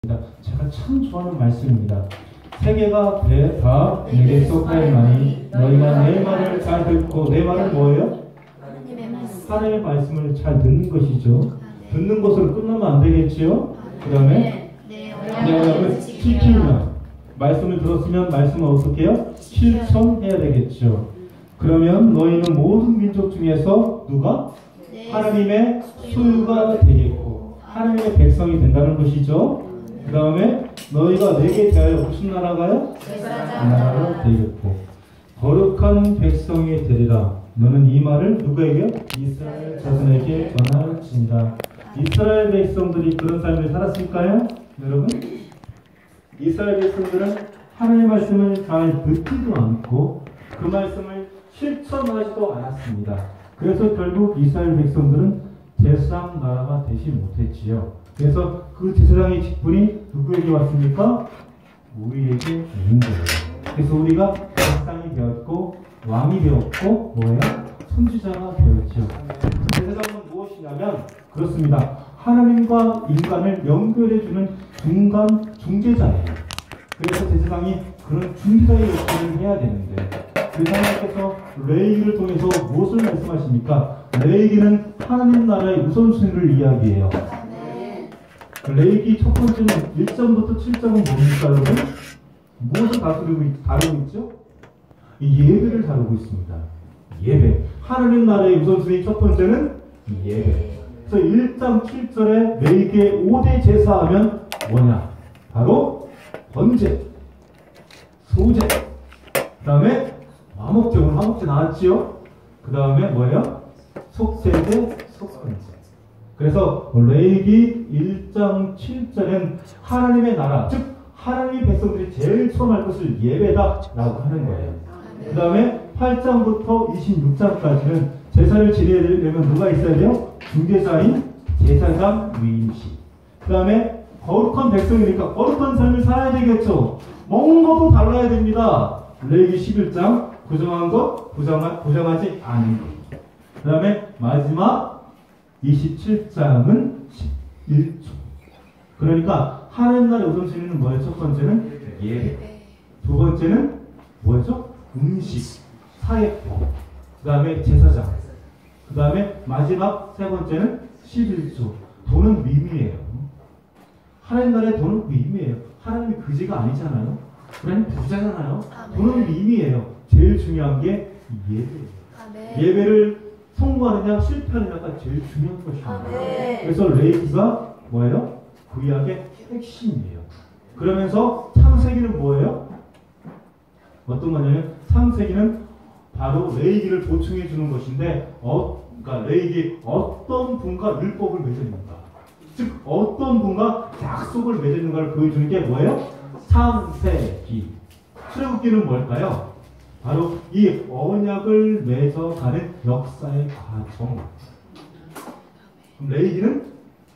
제가 참 좋아하는 말씀입니다. 세계가 다 내게 속하여나니 너희가 내 말을 잘 듣고, 내 말은 뭐예요? 하나님의 말씀을 잘 듣는 것이죠. 듣는 것으로 끝나면 안 되겠지요. 그 다음에 내 언약을 지키면, 말씀을 들었으면 말씀을 어떻게 해요? 실천해야 되겠죠. 그러면 너희는 모든 민족 중에서 누가? 하나님의 소유가 되겠고 하나님의 백성이 된다는 것이죠. 그 다음에 너희가 내게 대하여 무슨 나라가요? 나라가 되겠고 거룩한 백성이 되리라. 너는 이 말을 누구에게요? 이스라엘 자손에게 전할지니라. 이스라엘 백성들이 그런 삶을 살았을까요? 여러분? 이스라엘 백성들은 하나님의 말씀을 잘 듣지도 않고 그 말씀을 실천하지도 않았습니다. 그래서 결국 이스라엘 백성들은 제사장 나라가 되지 못했지요. 그래서 그 제사장의 직분이 누구에게 왔습니까? 우리에게 있는 거예요. 그래서 우리가 제사장이 되었고 왕이 되었고 뭐예요? 선지자가 되었죠. 제사장은 무엇이냐면 그렇습니다. 하나님과 인간을 연결해주는 중재자예요. 그래서 제사장이 그런 중재자의 역할을 해야 되는데 그래서 하나님께서 레위기를 통해서 무엇을 말씀하십니까? 레위기는 하나님 나라의 우선순위를 이야기해요. 레위기 첫 번째는 1장부터 7장은 뭡니까 여러분? 무엇을 다루고 있죠? 예배를 다루고 있습니다. 예배. 하나님 나라의 우선순위 첫 번째는 예배. 그래서 1장 7절에 레위기의 5대 제사하면 뭐냐? 바로 번제, 소제, 그 다음에 화목제. 오늘 화목제 나왔지요? 그 다음에 뭐예요? 속세제, 속번제. 그래서 레위기 1장 7절은 하나님의 나라, 즉 하나님의 백성들이 제일 처음 할 것을 예배다라고 하는 거예요. 그 다음에 8장부터 26장까지는 제사를 지내려면 누가 있어야 돼요? 중재자인 제사장 위임시. 그 다음에 거룩한 백성이니까 거룩한 삶을 살아야 되겠죠. 먹는 것도 달라야 됩니다. 레위기 11장 부정한 것, 부정하지 않은 것. 그 다음에 마지막 27장은 11조. 그러니까 하나님 나라의 우선순위는 뭐예요? 첫 번째는 예배. 두 번째는 뭐였죠? 음식, 사회법. 그 다음에 제사장. 그 다음에 마지막 세 번째는 11조. 돈은 위임이에요. 하나님 나라의 돈은 위임이에요. 하나님이 그지가 아니잖아요. 하나님 부자잖아요. 돈은 위임이에요. 제일 중요한 게 예배예요. 예배를 성공하느냐 실패하느냐가 제일 중요한 것입니다. 그래서 레위기가 뭐예요? 구약의 핵심이에요. 그러면서 창세기는 뭐예요? 어떤 거냐면 창세기는 바로 레위기를 보충해 주는 것인데 그러니까 레위기 어떤 분과 율법을 맺었는가, 즉 어떤 분과 약속을 맺었는가를 보여주는 게 뭐예요? 창세기. 출애굽기는 뭘까요? 바로 이 언약을 맺어가는 역사의 과정. 레위기는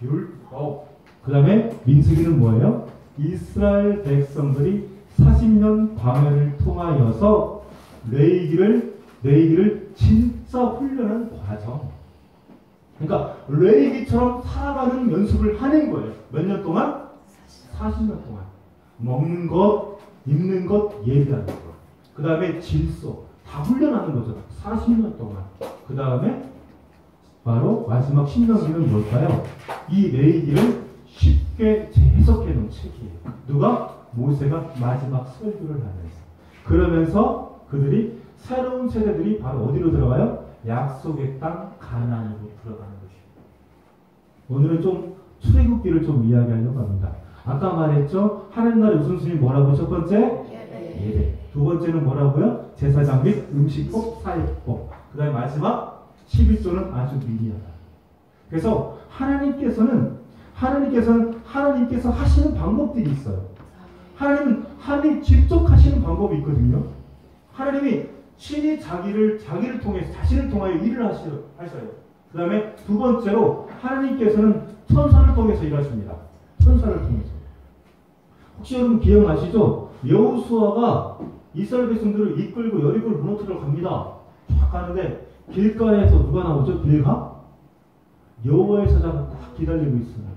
율법. 그 다음에 민수기는 뭐예요? 이스라엘 백성들이 40년 광야를 통하여서 레위기를 진짜 훈련한 과정. 그러니까 레위기처럼 살아가는 연습을 하는 거예요. 몇 년 동안? 40년 동안. 먹는 것, 입는 것, 예배하는 것. 그 다음에 질서. 다 훈련하는 거죠. 40년 동안. 그 다음에 바로 마지막 신명기는 뭘까요? 이 레위기를 쉽게 재해석해 놓은 책이에요. 누가? 모세가 마지막 설교를 하면서. 그러면서 그들이 새로운 세대들이 바로 어디로 들어가요? 약속의 땅 가나안으로 들어가는 것입니다. 오늘은 좀 출애굽기를 좀 이야기하려고 합니다. 아까 말했죠? 하나님 나라의 우선순위 뭐라고? 첫 번째? 예배. 두 번째는 뭐라고요? 제사장 및 음식법, 사회법. 그 다음에 마지막 11조는 아주 미리하다. 그래서 하나님께서 하시는 방법들이 있어요. 하나님 직접 하시는 방법이 있거든요. 하나님이 신이 자기를 통해서, 자신을 통하여 일을 하셔요. 그 다음에 두 번째로 하나님께서는 천사를 통해서 일하십니다. 천사를 통해서. 혹시 여러분 기억나시죠? 여호수아가 이스라엘 백성들을 이끌고 여리고를 무너뜨려 갑니다. 쫙 가는데 길가에서 누가 나오죠? 빌가? 여호와의 사자가 딱 기다리고 있어요.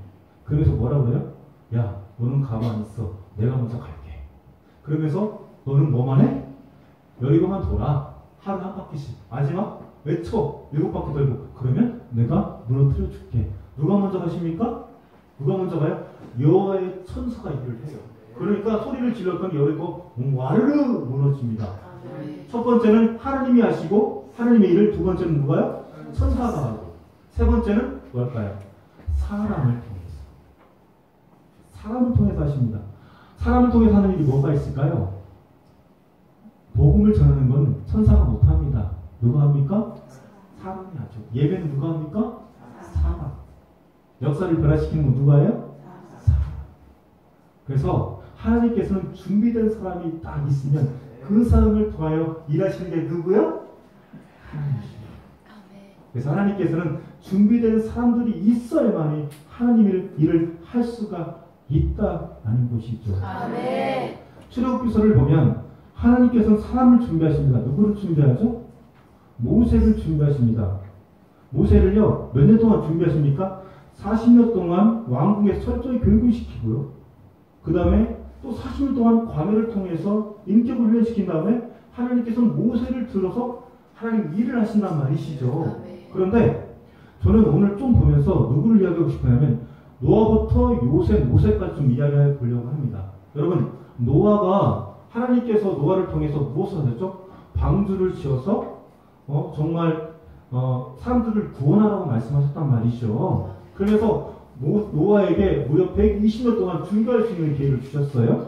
그래서 뭐라고 해요? 야, 너는 가만히 있어. 내가 먼저 갈게. 그러면서 너는 뭐만 해? 여리고만 돌아. 하루 한 바퀴씩. 마지막 외쳐. 7바퀴 돌고. 그러면 내가 무너뜨려 줄게. 누가 먼저 가십니까? 누가 먼저 가요? 여호와의 천사가 일을 해요. 그러니까 소리를 질렀더니 여리고 와르르 무너집니다. 첫 번째는 하나님이 하시고 하나님의 일을, 두 번째는 누가요? 천사가 하고, 세 번째는 뭘까요? 사람을 통해서. 사람을 통해서 하십니다. 사람을 통해서 하는 일이 뭐가 있을까요? 복음을 전하는 건 천사가 못합니다. 누가 합니까? 사람이 하죠. 예배는 누가 합니까? 사람. 역사를 변화시키는 건 누가예요? 사람. 그래서 하나님께서는 준비된 사람이 딱 있으면 그 사람을 통하여 일하시는 게 누구요? 하나님이십니다. 그래서 하나님께서는 준비된 사람들이 있어야만이 하나님의 일을 할 수가 있다라는 것이죠. 출애굽기서를 보면 하나님께서는 사람을 준비하십니다. 누구를 준비하죠? 모세를 준비하십니다. 모세를요, 몇 년 동안 준비하십니까? 40년 동안 왕궁에서 철저히 교육을 시키고요. 그 다음에 또 40년 동안 광야를 통해서 인격을 훈련시킨 다음에 하나님께서는 모세를 들어서 하나님 일을 하신단 말이시죠. 그런데 저는 오늘 좀 보면서 누구를 이야기하고 싶냐면 노아부터 요셉, 모세까지 좀 이야기해 보려고 합니다. 여러분, 노아가 하나님께서 노아를 통해서 무엇을 하셨죠? 방주를 지어서 정말 사람들을 구원하라고 말씀하셨단 말이죠. 그래서 노아에게 무려 120년 동안 준비할 수 있는 기회를 주셨어요.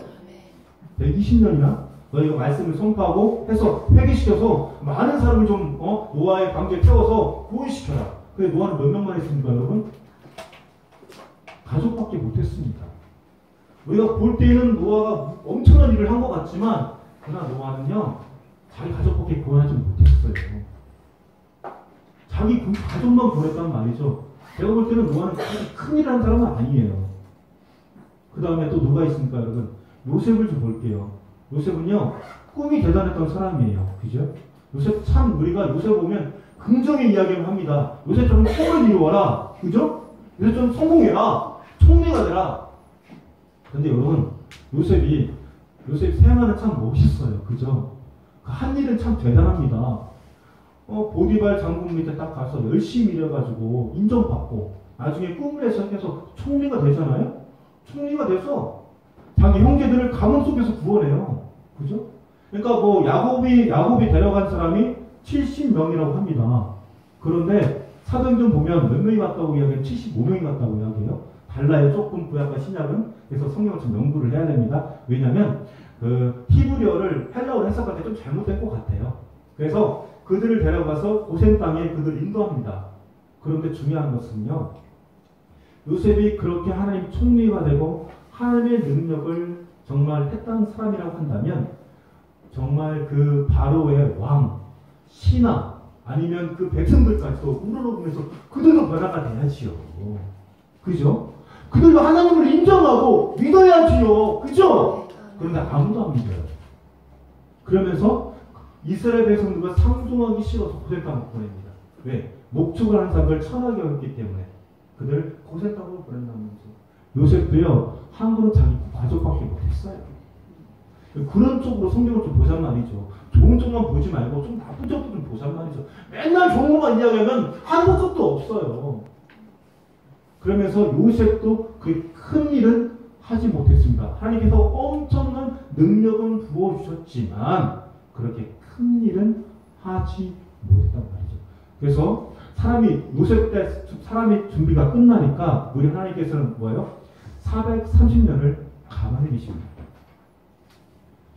120년이나 너희가 말씀을 선포하고 해서 회개시켜서 많은 사람을 좀 노아의 방주에 태워서 구원시켜라. 그래 노아는 몇 명만 했습니까, 여러분? 가족밖에 못했습니다. 우리가 볼 때는 노아가 엄청난 일을 한 것 같지만 그러나 노아는요 자기 가족밖에 구원하지 못했어요. 자기 가족만 구원했단 말이죠. 제가 볼 때는 노아는 큰 일을 한 사람은 아니에요. 그 다음에 또 누가 있습니까, 여러분? 요셉을 좀 볼게요. 요셉은요 꿈이 대단했던 사람이에요. 그죠? 요셉 참 우리가 요셉 보면 긍정의 이야기를 합니다. 요셉처럼 꿈을 이루어라. 그죠? 요셉처럼 성공해라. 총리가 되라. 근데 여러분, 요셉 생활은 참 멋있어요. 그죠? 한 일은 참 대단합니다. 보디발 장군 밑에 딱 가서 열심히 일해가지고 인정받고 나중에 꿈을 해서 총리가 되잖아요? 총리가 돼서 자기 형제들을 가뭄 속에서 구원해요. 그죠? 그러니까 뭐 야곱이 데려간 사람이 70명이라고 합니다. 그런데 사도행전 보면 몇 명이 갔다고 이야기해요? 75명이 갔다고 이야기해요. 달라요. 조금 구약과 신약은. 그래서 성경을 좀 연구를 해야 됩니다. 왜냐하면 그 히브리어를 헬라어로 해석할 때 좀 잘못된 것 같아요. 그래서 그들을 데려가서 고센 땅에 그들을 인도합니다. 그런데 중요한 것은요. 요셉이 그렇게 하나님 총리가 되고 하나님의 능력을 정말 했던 사람이라고 한다면 정말 그 바로의 왕, 신하 아니면 그 백성들까지도 우러러보면서 그들도 변화가 돼야지요. 그죠? 그들도 하나님을 인정하고 믿어야지요. 그죠? 그런데 아무도 안 믿어요. 그러면서 이스라엘 백성들과 상종하기 싫어서 고센 땅으로 보냅니다. 왜? 목축을 한 사람을 천하게 했기 때문에 그들 고센 땅으로 보낸다면서. 요셉도요 한국은 자기 가족밖에 못했어요. 그런 쪽으로 성경을 좀 보잔 말이죠. 좋은 쪽만 보지 말고 좀 나쁜 쪽도 좀 보잔 말이죠. 맨날 좋은 것만 이야기하면 한국 것도 없어요. 그러면서 요셉도 그 큰 일은 하지 못했습니다. 하나님께서 엄청난 능력은 부어주셨지만 그렇게 큰 일은 하지 못했단 말이죠. 그래서 요셉 때 사람이 준비가 끝나니까 우리 하나님께서는 뭐예요? 430년을 가만히 계십니다.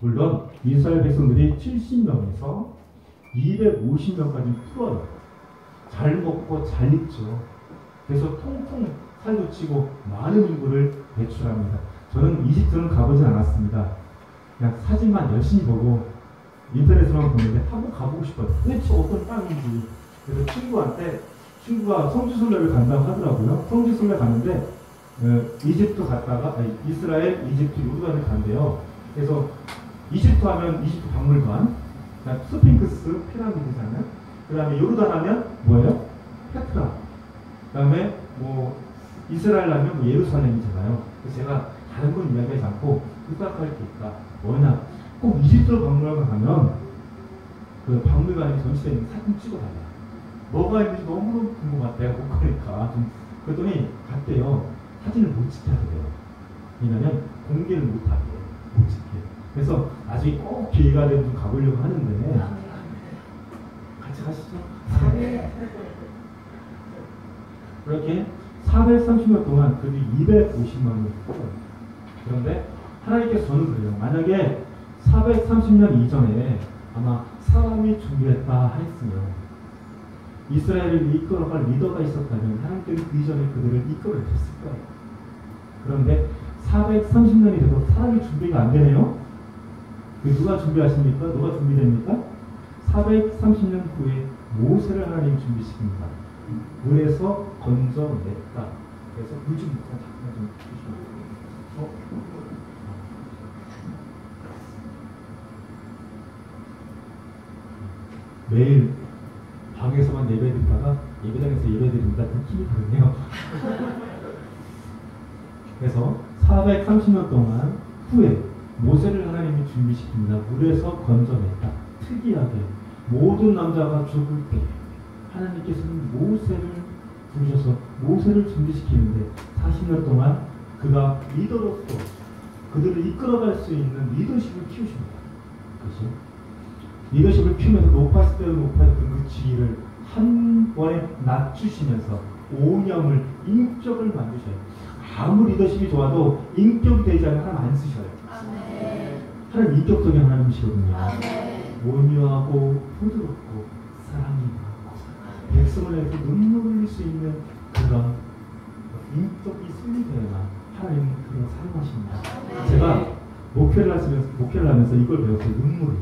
물론 이스라엘 백성들이 70명에서 250명까지 풀어요. 잘 먹고 잘 입죠. 그래서 통통 살도 치고 많은 인구를 배출합니다. 저는 이집트는 가보지 않았습니다. 그냥 사진만 열심히 보고 인터넷으로만 보는데 한번 가보고 싶어요. 도대체 어떤 땅인지. 그래서 친구가 성지순례를 간다고 하더라고요. 성지순례 가는데 이집트 갔다가 이스라엘, 이집트, 요르단을 간대요. 그래서 이집트 하면 이집트 박물관, 스핑크스 피라미드잖아요. 그 다음에 요르단 하면 뭐예요? 페트라. 그 다음에 뭐 이스라엘 하면 예루살렘이잖아요. 그래서 제가 다른 건 이야기하지 않고 부탁할 게 있다. 뭐냐? 꼭 이집트 박물관 가면 그 박물관에 전시되어 있는 사진 찍어달라. 뭐가 있는지 너무 궁금하다. 내가 못 가니까. 그랬더니 갔대요. 사진을 못 찍혀야 돼요. 왜냐면 공개를 못하게. 못 찍게. 그래서 나중에 꼭 기회가 되면 좀 가보려고 하는데 같이 가시죠. 그렇게 430년 동안 그들이 250만을 뽑아요. 그런데 하나님께서 저는 그래요. 만약에 430년 이전에 아마 사람이 준비했다 했으면 이스라엘을 이끌어갈 리더가 있었다면 하나님께서 그 이전에 그들을 이끌어냈을 거예요. 그런데 430년이 돼도 사람이 준비가 안 되네요. 누가 준비하십니까? 누가 준비됩니까? 430년 후에 모세를 하나님이 준비시킵니다. 물에서 건져냈다. 그래서 물 좀 잠깐 좀 주시면 매일 방에서만 예배드리다가 예배당에서 예배드립니다. 느낌이 다르네요. 그래서 430년 동안 후에 모세를 하나님이 준비시킵니다. 물에서 건져냈다. 특이하게 모든 남자가 죽을 때 하나님께서는 모세를 부르셔서 모세를 준비시키는데 40년 동안 그가 리더로서 그들을 이끌어갈 수 있는 리더십을 키우십니다. 그렇죠? 리더십을 키우면서 높았을 때도 높았던 그 지위를 한 번에 낮추시면서 오념을 인격을 만드셔요. 아무 리더십이 좋아도 인격이 되지 않으면 하나님 안 쓰셔요. 하나님 인격적인 하나님이시거든요. 온유하고 부드럽고 사랑이 많고 백성을 위해서 눈물 흘릴 수 있는 그런 인격이 승리되어야 하나님은 그런 사용하십니다. 제가 목회를 하면서 이걸 배웠어요. 눈물.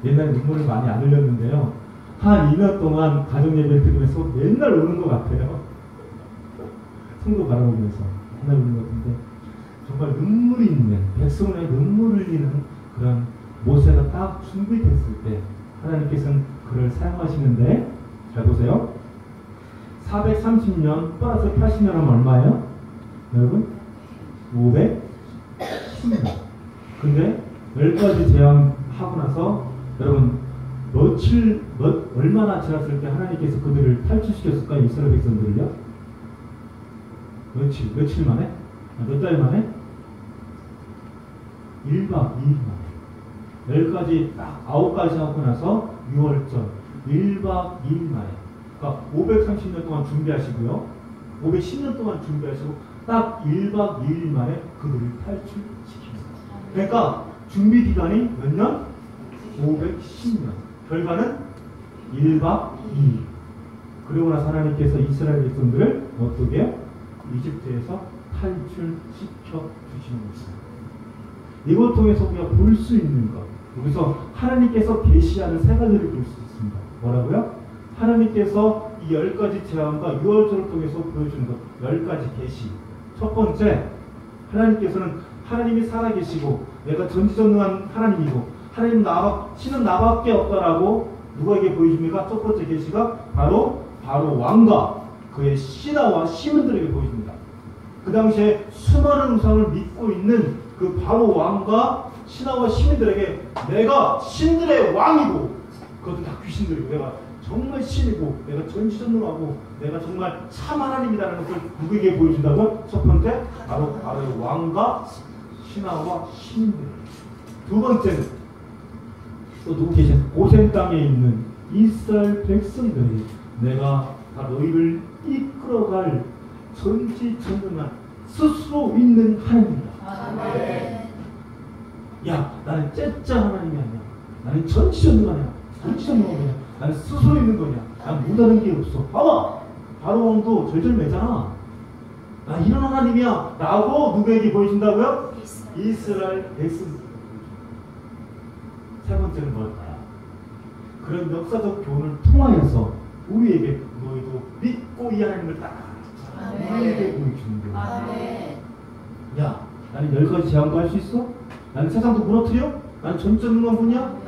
옛날에 눈물을 많이 안 흘렸는데요. 한 2년 동안 가정예배를 드리면서 맨날 우는 것 같아요. 성도 바라보면서 맨날 우는 것 같은데 정말 눈물이 있는 백성의 눈물을 흘리는 그런 모세가 딱 준비됐을 때 하나님께서는 그를 사용하시는데 잘 보세요. 430년 플러스 80년 하면 얼마예요? 여러분? 510년. 근데 10가지 재앙하고 나서 여러분 얼마나 지났을 때 하나님께서 그들을 탈출시켰을까요? 이스라엘 백성들을요? 며칠 만에? 몇 달 만에? 1박 2일 만에. 10가지 딱 9가지 하고 나서 6월절 1박 2일 만에. 그러니까 530년 동안 준비하시고요. 510년 동안 준비하시고 딱 1박 2일 만에 그들을 탈출시킵니다. 그러니까 준비 기간이 몇 년? 510년. 결과는 1박 2일. 그리고 나서 하나님께서 이스라엘 백성들을 어떻게 해요? 이집트에서 탈출시켜 주시는 것입니다. 이걸 통해서 우리가 볼 수 있는 것. 여기서 하나님께서 계시하는 세 가지를 볼 수 있습니다. 뭐라고요? 하나님께서 이 10가지 재앙과 6월절을 통해서 보여주는 것. 10가지 계시. 첫 번째, 하나님께서는 하나님이 살아계시고 내가 전지전능한 하나님이고 하나님 신은 나밖에 없다라고 누구에게 보여줍니까? 첫 번째 계시가 바로 왕과 그의 신하와 시민들에게 보여줍니다. 그 당시에 수많은 우상을 믿고 있는 그 바로 왕과 신하와 시민들에게 내가 신들의 왕이고 그것도 다 귀신들이고 내가 정말 신이고 내가 전지전능하고 내가 정말 참 하나님이라는 것을 누구에게 보여준다고? 첫 번째 바로 왕과 신하와 시민들. 두 번째는 또 누구 계신 고센 땅에 있는 이스라엘 백성들이 내가 다 너희를 이끌어갈 전지전능한 스스로 있는 하나님이다. 야, 나는 째짜 하나님이 아니야. 나는 전지전능하냐. 전지전능하냐. 나는 스스로 있는 거냐. 난 못하는 게 없어. 봐봐. 바로 왕도 절절매잖아. 나 이런 하나님이야. 라고 누구에게 보여준다고요? 이스라엘 백성들. 세 번째는 뭘까요? 그런 역사적 교훈을 통하여서 우리에게 너희도 믿고 이 하나님을 따라가라. 우리에게 보여주는 거예요. 야, 나는 10가지 재앙도 할 수 있어? 나는 세상도 무너뜨려? 나는 전전능한 분이야?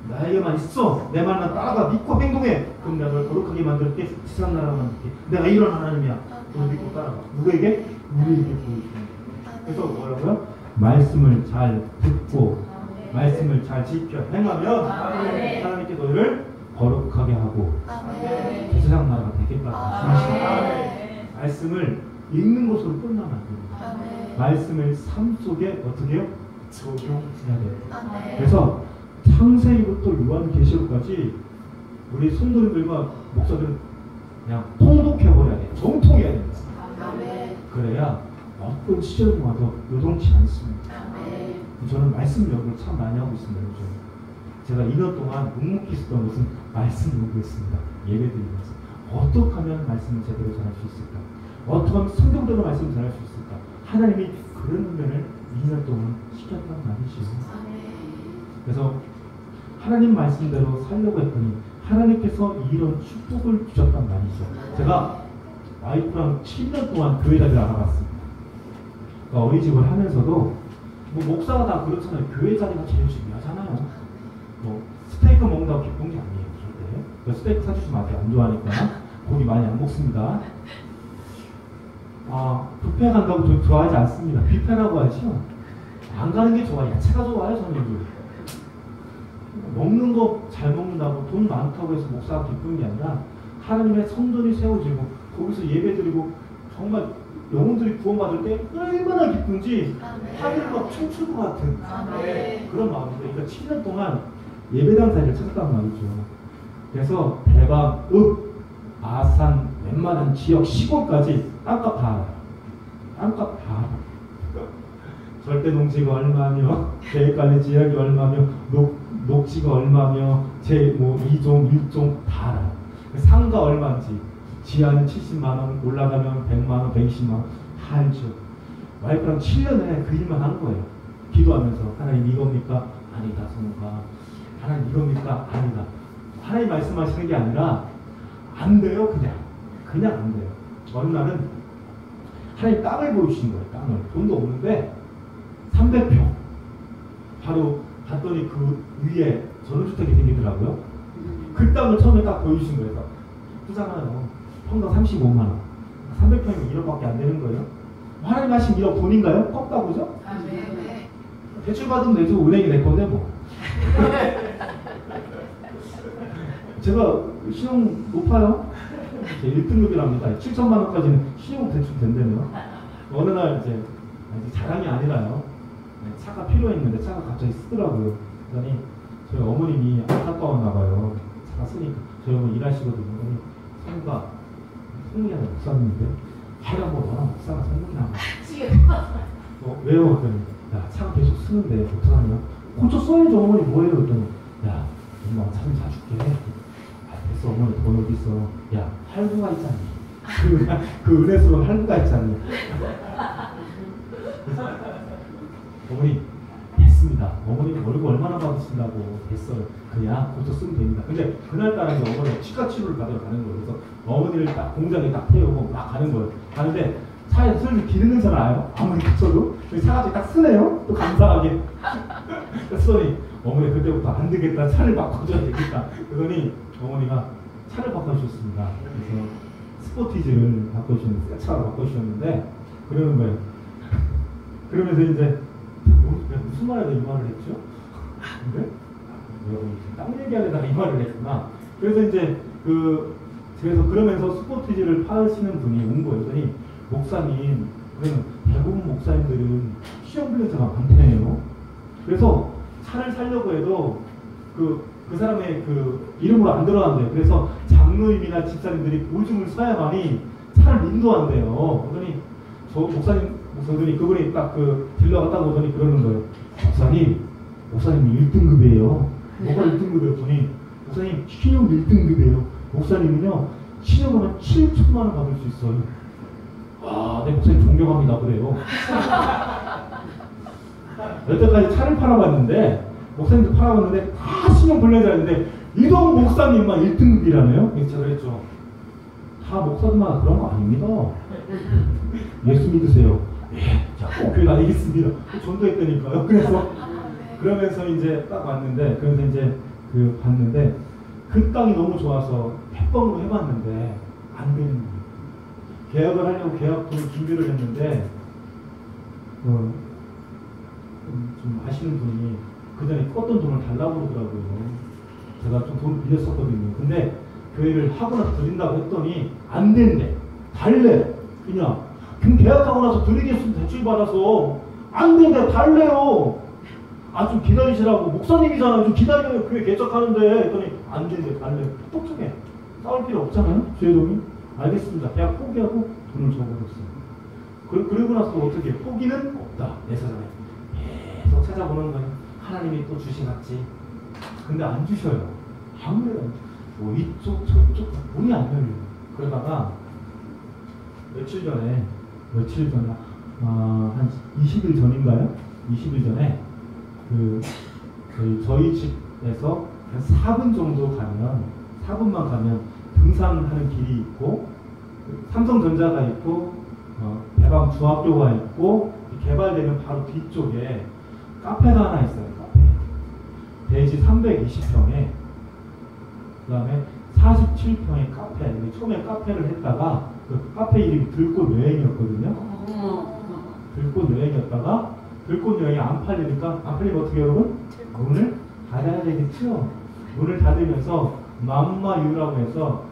나에게만 있어. 내 말만 따라가. 믿고 행동해. 그럼 내가 널 거룩하게 만들게. 지상 나라로 만들게. 내가 이런 하나님이야. 너 믿고 따라가. 누구에게? 우리에게 보여주는 거예요. 그래서 뭐라고요? 말씀을 잘 듣고 말씀을 잘 지켜 행하면 하나님께 너희를 거룩하게 하고 제사장 나라가 되겠다 말씀하십니다. 말씀을 읽는 것으로 끝나면 안 됩니다. 말씀을 삶 속에 어떻게 해요? 적용해야 돼요. 그래서 창세기부터 요한계시록까지 우리 성도님들과 목사들은 그냥 통독해버려야 돼요. 정통해야 됩니다. 그래야 어떤 시절이 와도 요동치 않습니다. 저는 말씀 연구를 참 많이 하고 있습니다. 요즘. 제가 2년 동안 묵묵히 있었던 것은 말씀 연구였습니다. 예배드리면서 어떻게 하면 말씀을 제대로 전할 수 있을까? 어떻게 하면 성경대로 말씀을 전할 수 있을까? 하나님이 그런 훈련을 2년 동안 시켰단 말이죠. 그래서 하나님 말씀대로 살려고 했더니 하나님께서 이런 축복을 주셨단 말이죠. 제가 와이프랑 7년 동안 교회 자리를 알아봤습니다. 그러니까 어린이집을 하면서도 뭐 목사가 다 그렇잖아요. 교회 자리가 제일 중요하잖아요. 뭐 스테이크 먹는다고 기쁜 게 아니에요. 절대. 스테이크 사주지 마세요. 안 좋아하니까. 고기 많이 안 먹습니다. 뷔페 간다고 좀 좋아하지 않습니다. 뷔페라고 하죠. 안 가는 게 좋아요. 야채가 좋아요. 저는 먹는 거 잘 먹는다고 돈 많다고 해서 목사가 기쁜 게 아니라 하나님의 성전이 세워지고 거기서 예배드리고 정말 영혼들이 구원받을 때 얼마나 기쁜지 하늘을 막 춤출 것 같은 그런 마음입니다. 그러니까 7년 동안 예배당 자리를 찾았단 말이죠. 그래서 대방, 읍, 아산, 웬만한 지역, 시골까지 땅값 다 알아요. 땅값 다 알아요. 절대 농지가 얼마며, 대가리 지역이 얼마며, 녹지가 얼마며, 뭐 2종, 1종 다 알아요. 상가 얼마인지, 지하는 70만원, 올라가면 100만원, 120만원 다 알죠. 와이프랑 7년에 그 일만 한 거예요. 기도하면서 하나님 이겁니까? 아니다. 성우가 하나님 이겁니까? 아니다. 하나님 말씀하시는 게 아니라 안 돼요. 그냥 안 돼요. 어느 날은 하나님 땅을 보여주신 거예요. 땅을. 돈도 없는데 300평 바로 갔더니 그 위에 전원주택이 생기더라고요. 그 땅을 처음에 딱 보여주신 거예요. 예쁘잖아요. 평당 35만원 300평이면 1억밖에 안 되는 거예요. 하나님 하신 1억 돈인가요? 꺾다고죠? 대출 받으면 되죠. 은행이 내 건데 뭐. 제가 신용 높아요. 1등급이랍니다. 7천만원까지는 신용 대출 된다며. 어느 날 이제 자랑이 아니라요. 차가 필요했는데 차가 갑자기 쓰더라고요. 그러더니 저희 어머님이 안타까웠나 봐요. 차가 쓰니까. 저희 어머니 일하시거든요. 그러더니 성우가 성우야 목사님인데 하라고 너랑 목사가 성우냐. 왜요? 그랬더니 야 차가 계속 쓰는데 어떡하냐. 고쳐 써야죠. 어머니 뭐예요? 그랬더니 야 엄마 차 좀 사줄게. 됐어 어머니 돈 어디 있어. 야 할부가 있잖니. 그 은혜수로 할부가 있잖니. 어머니 됐습니다. 어머니 월급 얼마나 받으신다고. 됐어요. 그냥 고쳐 쓰면 됩니다. 근데 그날따라 어머니가 치과 치료를 받으러 가는 거예요. 그래서 어머니를 딱 공장에 딱 태우고 막 가는 거예요. 가는데 차에 슬슬 기름 냄새가 나요. 아무리 그쳐도 차가 딱 쓰네요. 또 감사하게. 그랬더니 어머니 그때부터 안 되겠다. 차를 바꿔줘야 되겠다. 그러더니 어머니가 차를 바꿔주셨습니다. 그래서 스포티지를 바꿔주셨는데 새 차로 바꿔주셨는데 그러는 거예요. 그러면서 이제 무슨 말에다 이 말을 했죠? 근데 땅 얘기하려다가 이 말을 했구나. 그래서 이제 그래서 그러면서 스포티지를 파시는 분이 온 거예요. 그러더니 목사님, 그러면 대부분 목사님들은 시험 불려자가 많대요. 그래서 차를 사려고 해도 그 사람의 그 이름으로 안 들어간대요. 그래서 장로님이나 집사님들이 보증을 서야만이 차를 인도한대요. 그러더니 저 목사님이 그분이 딱 그 딜러가 딱 오더니 그러는 거예요. 목사님이 1등급이에요. 뭐가 1등급이에요? 보니 목사님 신용 1등급이에요. 목사님은요 신용으로 7천만 원 받을 수 있어요. 와, 내 목사님 존경합니다. 그래요. 여태까지 차를 팔아봤는데 목사님도 팔아봤는데 다 신용 불려자는데 이동 목사님만 1등급이라네요. 그래서 제가 그랬죠. 다 목사들마다 그런 거 아닙니다. 예수 믿으세요. 예, 자, 교회 다니겠습니다. 전도했다니까요. 그래서 그러면서 이제 딱 왔는데, 그래서 이제 봤는데 그 땅이 너무 좋아서 100번으로 해봤는데 안 되는 거예요. 계약을 하려고 계약 돈 준비를 했는데 좀 아시는 분이 그 전에 껐던 돈을 달라고 그러더라고요. 제가 좀 돈을 빌렸었거든요. 근데 교회를 하고 나서 드린다고 했더니 안 된대. 달래. 그냥 계약하고 나서 드리겠으면 대출 받아서 안 된대. 달래요. 아, 좀 기다리시라고. 목사님이잖아요. 좀 기다려요. 교회 개척하는데. 했더니 안 된대. 달래. 똑똑해. 싸울 필요 없잖아요. 주회동이. 알겠습니다. 계약 포기하고 돈을 줘버렸어요. 그리고 나서 어떻게 해요? 포기는 없다. 내 사장에. 계속 찾아보는 거예요. 하나님이 또 주시겠지. 근데 안 주셔요. 아무래도 뭐 이쪽 저쪽 문이 안 열려요. 그러다가 며칠 전에 한 20일 전인가요? 20일 전에 저희 집에서 한 4분 정도 가면 4분만 가면 등산하는 길이 있고 삼성전자가 있고 대방 중학교가 있고 개발되면 바로 뒤쪽에 카페가 하나 있어요. 카페. 대지 320평에 그 다음에 47평의 카페. 처음에 카페를 했다가 그 카페 이름이 들꽃 여행이었거든요. 들꽃 여행이었다가 들꽃 여행이 안 팔리니까 안 팔리면 어떻게 해요, 여러분? 문을 닫아야 되겠죠. 문을 닫으면서 맘마유라고 해서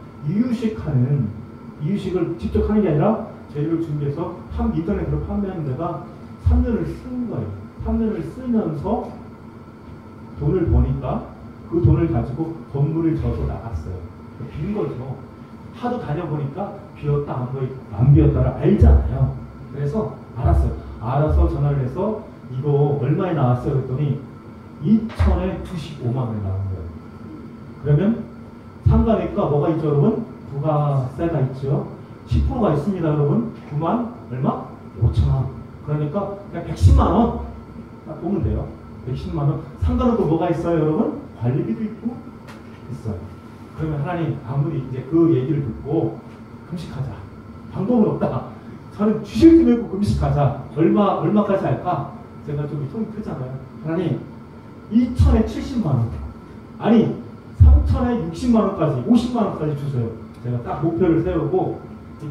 이유식을 직접 하는 게 아니라 재료를 준비해서 인터넷으로 판매하는 데가 3년을 쓴 거예요. 3년을 쓰면서 돈을 버니까 그 돈을 가지고 건물을 져서 나갔어요. 빈 거죠. 하도 다녀보니까 비었다 안 비었다를 알잖아요. 그래서 알았어요. 알아서 전화를 해서 이거 얼마에 나왔어요? 그랬더니 2천에 95만 원이 나온 거예요. 그러면 상가니까 뭐가 있죠, 여러분? 부가세가 있죠. 10%가 있습니다, 여러분. 9만 얼마? 5천 원. 그러니까 그냥 110만 원 딱 보면 돼요. 110만 원. 상가는 또 뭐가 있어요, 여러분? 관리비도 있고 있어요. 그러면 하나님 아무리 이제 그 얘기를 듣고 금식하자. 방법은 없다. 저는 주실 줄 알고 금식하자. 얼마까지 할까? 제가 좀 손이 크잖아요. 하나님 2천에 70만 원. 아니 3천에 60만 원까지 50만 원까지 주세요. 제가 딱 목표를 세우고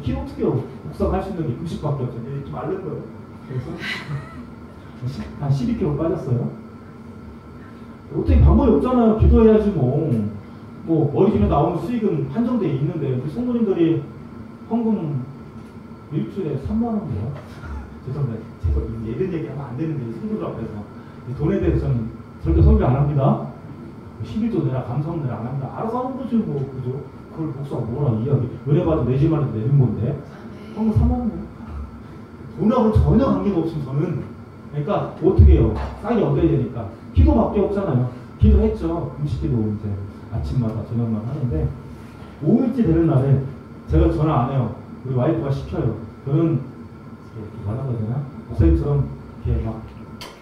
키 어떻게 묵상할 수 있는 게 금식밖에 없어요. 좀 앓는 거예요. 그래서 한 12kg 빠졌어요. 어떻게 방법이 없잖아요. 기도해야지 뭐 머리 집에 나오는 수익은 한정되어 있는데 우리 성도님들이 헌금 일주일에 3만 원이요. 죄송합니다. 이런 얘기하면 안 되는데 성도들 앞에서 돈에 대해서는 절대 설교 안 합니다. 11조 내라 감사함 내라 안 합니다. 알아서 하는 거지 뭐 그죠? 그걸 목사가 뭐라 이야기 은혜 받아 내 집안에서 내는 건데 헌금 3만 원. 돈하고는 전혀 관계가 없으면 저는 그러니까 어떻게 해요? 싹이 얻어야 되니까 기도밖에 없잖아요. 기도했죠. 금식기도 이제 아침마다 저녁마다 하는데 5일째 되는 날에 제가 전화 안 해요. 우리 와이프가 시켜요. 저는 뭐라고 해야 되나? 목사님처럼 이렇게 막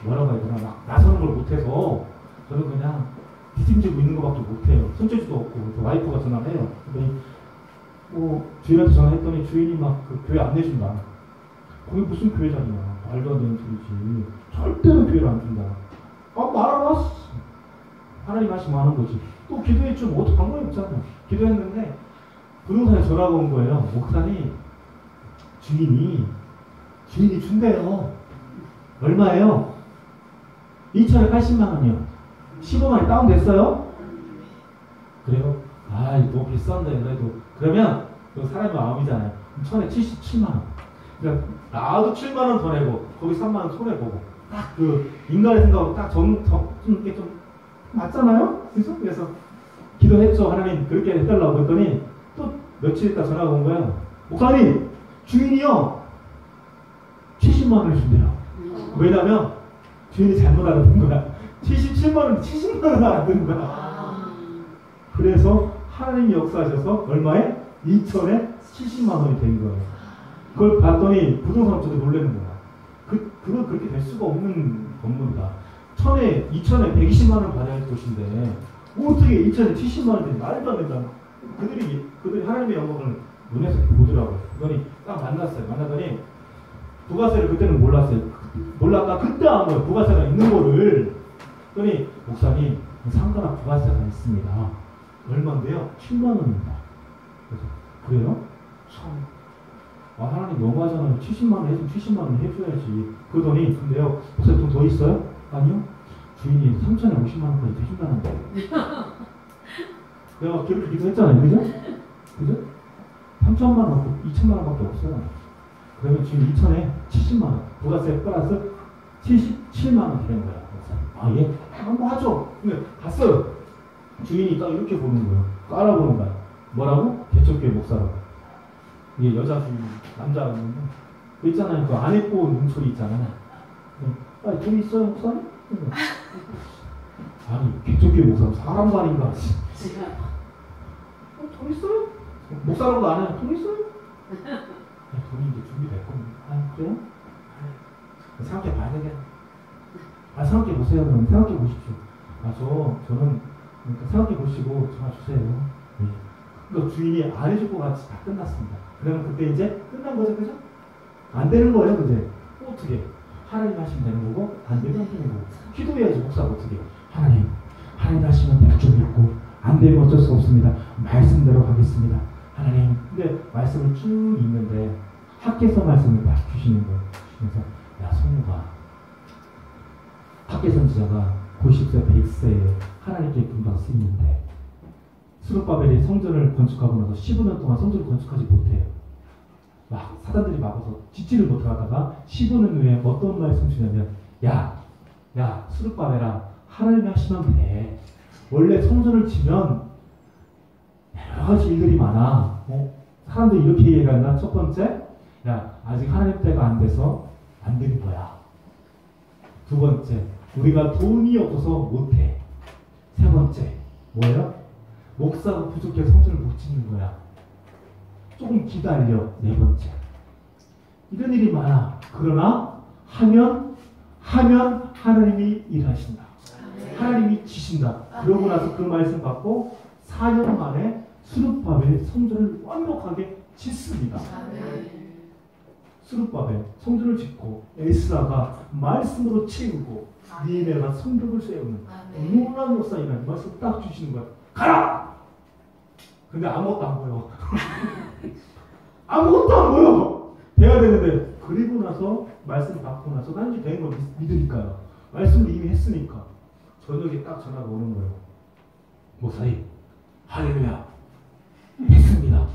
뭐라고 해야 되나? 막 나서는 걸 못해서 저는 그냥 뒤짐지고 있는 것밖에 못해요. 손재주도 없고. 그래서 와이프가 전화를 해요. 근데 주인한테 전화했더니 주인이 막 그 교회 안 내준다. 거기 무슨 교회잖냐. 말도 안 되는 소리지. 절대로 교회를 안 준다. 말아라. 하나님 하시면 하는 거지. 또 기도했죠. 뭐 어떻게 방법이 없잖아. 기도했는데 부동산에 전화가 온 거예요. 목사님 주인이 준대요. 얼마예요? 2,080만 원이요. 15만이 다운됐어요? 그래요? 너무 비싼데 그래도. 그러면 그 사람의 마음이잖아요. 1,077만 원. 그러니까 나도 7만 원 더 내고 거기 3만 원 손해보고 딱 그 인간의 생각하고 딱 이게 좀 맞잖아요? 그래서 기도했죠. 하나님 그렇게 해달라고 했더니 또 며칠 있다 전화가 온 거예요. 목사님 주인이요 70만 원을 준대요. 왜냐면 주인이 잘못 알아듣는 거야. 77만 원 70만 원 알아듣는 거야. 그래서 하나님이 역사하셔서 얼마에? 2천에 70만 원이 된 거예요. 그걸 봤더니 부동산 업자도 놀라는 거야. 그건 그렇게 될 수가 없는 건물이다. 2천에 120만 원 받아야 할 곳인데 어떻게 2천에 70만 원인지 말도 안 된다. 그들이 하나님의 영광을 눈에서 보더라고요. 그러더니 딱 만났어요. 만나더니 부가세를 그때는 몰랐어요. 몰랐다. 그때 안 거예요. 부가세가 있는 거를. 그러더니 목사님 상가나 부가세가 있습니다. 얼마인데요? 7만 원입니다. 그래서 그래요? 참 아, 하나님 너무하잖아요. 70만 원 해주면 70만 원 해줘야지. 그러더니 근데요, 목사님 돈 더 있어요? 아니요. 주인이 3천에 50만 원까지 대준다는데. 내가 그렇게 기도했잖아요, 그죠? 그죠? 3천만 원, 2천만 원밖에 없어요. 그러면 지금 2천에 70만 원, 부가세 플러스 77만 원 되는 거야. 아, 예? 한번 하죠. 근데 갔어요. 주인이 딱 이렇게 보는 거예요. 깔아보는 거야. 뭐라고? 개척교회 목사라고. 이게 여자 주인, 남자가 있는데, 그 있잖아요. 그 안 예뻐 눈소리 있잖아요. 아, 돈 있어요, 목사님? 아니, 개척교회 목사는 사람도 아닌가. 돈 있어요? 목사라고도 안 해요. 돈 있어요? 돈이 이제 준비될 겁니다. 아, 그래요? 생각해 봐야 되겠네. 아, 생각해 보세요. 그럼 생각해 보십시오. 아, 저는 그러니까 생각해 보시고 전화 주세요. 네. 그러니까 주인이 안 해줄 것 같이 다 끝났습니다. 그러면 그때 이제 끝난 거죠, 그죠? 안 되는 거예요, 그제? 어떻게? 하나님 하시면 되는 거고, 안 되면 안 되는 거고. 기도해야지, 목사가 어떻게? 하나님 하시면 내가 좀 믿고, 안 되면 어쩔 수 없습니다. 말씀대로 가겠습니다. 하나님. 근데 말씀을 쭉 읽는데, 학개서 말씀을 딱 주시는 거예요. 주시면서, 야, 성우가, 학개 선지자가 90세, 100세에 하나님께 금방 쓰이는데, 스룹바벨이 성전을 건축하고 나서 15년 동안 성전을 건축하지 못해요. 막 사단들이 막아서 짓지를 못하다가 15년 후에 어떤 말씀 주냐면, 야, 스룹바벨아, 하나님이 하시면 돼. 원래 성전을 치면 여러 가지 일들이 많아. 사람들이 이렇게 얘기한다. 첫 번째, 야, 아직 하나님 때가 안 돼서 안 되는 거야. 두 번째, 우리가 돈이 없어서 못해. 세 번째, 뭐예요? 목사가 부족해서 성전을 못 짓는 거야. 조금 기다려. 네 번째, 이런 일이 많아. 그러나 하면 하나님이 일하신다. 하나님이 지신다. 그러고 나서 그 말씀 받고 4년 만에 스룹바벨 성전을 완벽하게 짓습니다. 스룹바벨 성전을 짓고 에스라가 말씀으로 채우고 니에미아가 성벽을 세우는 놀라운 역사이라는 말씀 딱 주시는 거야. 가라! 근데 아무것도 안 보여. 아무것도 안 보여. 돼야 되는데 그리고 나서 말씀 받고 나서 난 이제 된 걸 믿으니까요. 말씀을 이미 했으니까 저녁에 딱 전화가 오는 거예요. 목사님, 할렐루야, 했습니다.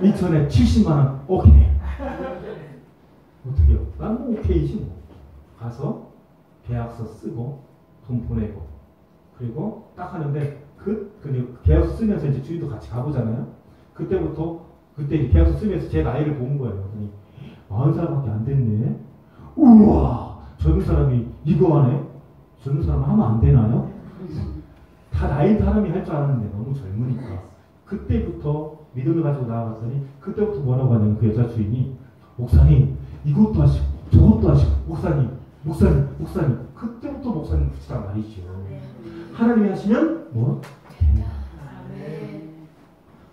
2천에 70만 원 오케이. 어떻게요? 난 뭐 오케이지 뭐. 가서 계약서 쓰고 돈 보내고 그리고 딱 하는데 근데 계약서 쓰면서 이제 주인도 같이 가보잖아요. 그때 계약서 쓰면서 제 나이를 본 거예요. 그랬더니 40살밖에 안 됐네. 우와, 젊은 사람이 이거 하네. 젊은 사람 하면 안 되나요? 다 나이 사람이 할 줄 알았는데 너무 젊으니까. 그때부터 믿음을 가지고 나아갔더니 그때부터 뭐라고 하냐면 그 여자 주인이 목사님 이것도 하시고 저것도 하시고 목사님 그때부터 목사님 붙이란 말이죠. 하나님이 하시면 뭐?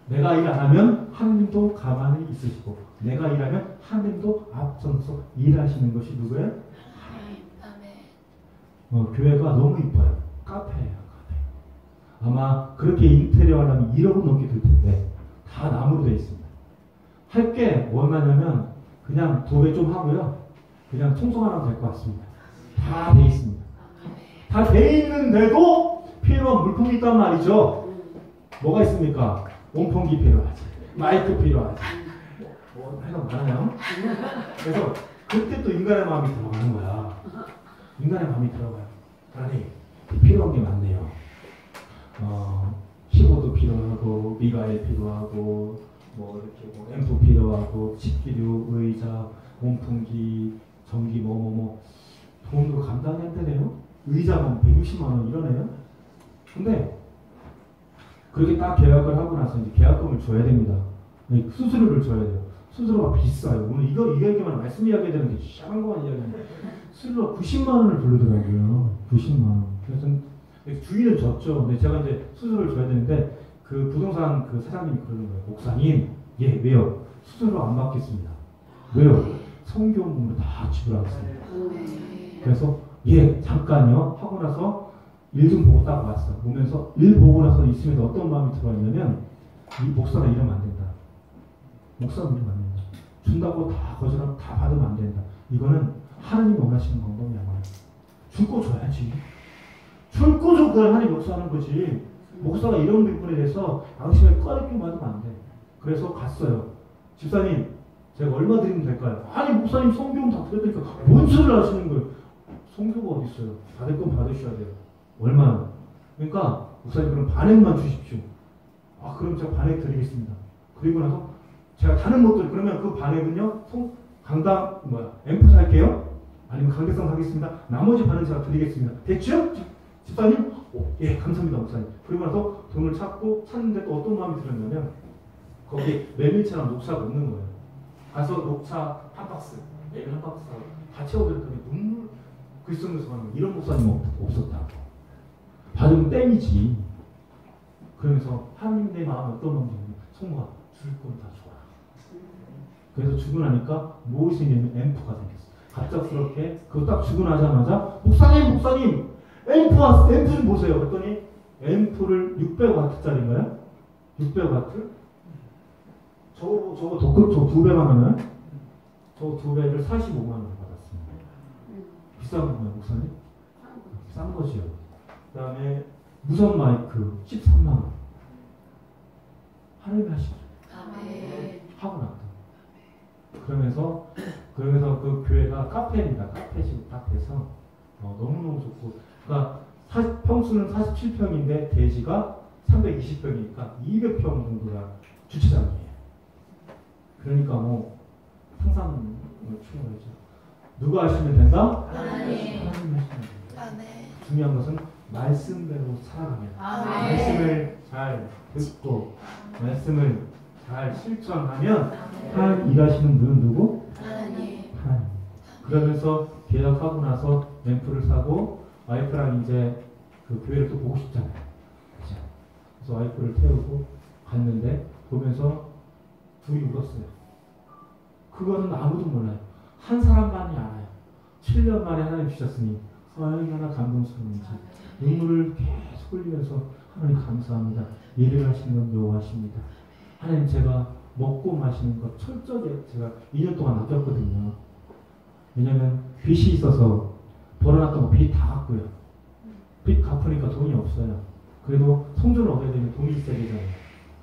내가 일 안 하면 하나님도 가만히 있으시고 내가 일하면 하나님도 앞서서 일하시는 것이 누구예요? 교회가 너무 이뻐요. 카페예요. 아마 그렇게 인테리어 하려면 1억 원 넘게 들 텐데 다 나무로 되어 있습니다. 할 게 뭐냐면 그냥 도배 좀 하고요. 그냥 청소만 하면 될 것 같습니다. 다 돼 있습니다. 다 돼 있는데도 필요한 물품이 있단 말이죠. 뭐가 있습니까? 온풍기 필요하지. 마이크 필요하지. 뭐 해서 많아요. 그래서 그때 또 인간의 마음이 들어가는 거야. 인간의 마음이 들어가요. 아니 필요한 게 많네요. 키보드 필요하고 미가엘 필요하고 뭐 이렇게 뭐 앰프 필요하고 집기류, 의자, 온풍기, 전기 뭐뭐뭐 돈으로 감당이 안 되네요. 의자만 160만 원 이러네요. 근데 그렇게 딱 계약을 하고 나서 이제 계약금을 줘야 됩니다. 수수료를 줘야 돼요. 수수료가 비싸요. 오늘 이거 얘기만 말씀 이야기해야 되는 게 시작한 거 아니냐면 수수료가 90만 원을 부르더라고요. 90만 원. 그래서 주인은 줬죠. 근데 제가 이제 수수료를 줘야 되는데 그 부동산 그 사장님이 그러는 거예요. 목사님, 예, 왜요? 수수료 안 받겠습니다. 왜요? 성경금으로 다 지불하겠습니다. 그래서 예, 잠깐요 하고 나서 일 좀 보고 딱 왔어. 보면서 일 보고 나서 있으면 어떤 마음이 들어왔냐면 이 목사가 이러면 안 된다. 목사가 이러면 안 된다. 준다고 다 거절하면 다 받으면 안 된다. 이거는 하나님 원하시는 방법이 아니에요. 줄 거 줘야지. 줄 거 줘. 그걸 하나님 역사하는 거지. 목사가 이런 부분에 대해서 양심에 꺼리낌 받으면 안 돼. 그래서 갔어요. 집사님, 제가 얼마 드리면 될까요? 아니, 목사님 성경 다 드렸으니까 뭔 소리를 하시는 거예요? 성교가 어디 있어요? 받을 건 받으셔야 돼요. 얼마나? 그러니까 목사님 그럼 반액만 주십시오. 아, 그럼 제가 반액 드리겠습니다. 그리고 나서 제가 다른 것들 그러면 그 반액은요, 앰프 살게요. 아니면 강대상 사겠습니다. 나머지 반은 제가 드리겠습니다. 됐죠? 집사님? 예, 감사합니다, 목사님. 그리고 나서 돈을 찾는데 또 어떤 마음이 들었냐면 거기 메밀차랑 녹차가 없는 거예요. 가서 녹차 한 박스, 메밀 한 박스 다 채워드렸더니 눈물 글썽면서 하는 거예요. 이런 목사님 없었다고. 받으면 땡이지. 그러면서 하나님 내 마음에 어떤 마음이냐면 성모가 줄 건 다 줘라. 그래서 주고 나니까 무엇이 생기냐면 앰프가 생겼어. 갑작스럽게 그거 딱 주고 나자마자 목사님 앰프 좀 보세요. 그랬더니 앰프를 600W짜리인가요? 600W? 저거 저 2배만 하면 저 2배를 45만 원 받았습니다. 비싼 건가요, 목사님? 싼 거지요. 그 다음에 무선 마이크 13만 원. 하나님이 하시죠. 하고 났다. 그러면서 그 교회가 카페입니다. 카페식 카페에서 너무너무 좋고, 그러니까 평수는 47평인데 대지가 320평이니까 200평 정도가 주차장이에요. 그러니까 뭐 항상 충분하죠. 누가 하시면 된다? 하나님 하시면 된다. 중요한 것은 말씀대로 살아가면, 말씀을 잘 듣고 말씀을 잘 실천하면 하나님 일하시는 분은 누구? 하나님. 그러면서 계약하고 나서 램프를 사고 와이프랑 이제 그 교회를 또 보고 싶잖아요. 그죠? 그래서 와이프를 태우고 갔는데 보면서 둘이 울었어요. 그거는 아무도 몰라요. 한 사람만이 알아요. 7년 만에 하나님 주셨으니 얼마나 감동스러운지 눈물을 계속 흘리면서 하나님 감사합니다. 일을 하시는 건 여호와십니다. 하나님 제가 먹고 마시는 것 철저하게 제가 2년 동안 아꼈거든요. 왜냐면 빚이 있어서 벌어놨던 거 빚 다 갚고요. 빚 갚으니까 돈이 없어요. 그래도 성전을 얻어야 되면 돈이 있어야 되잖아요.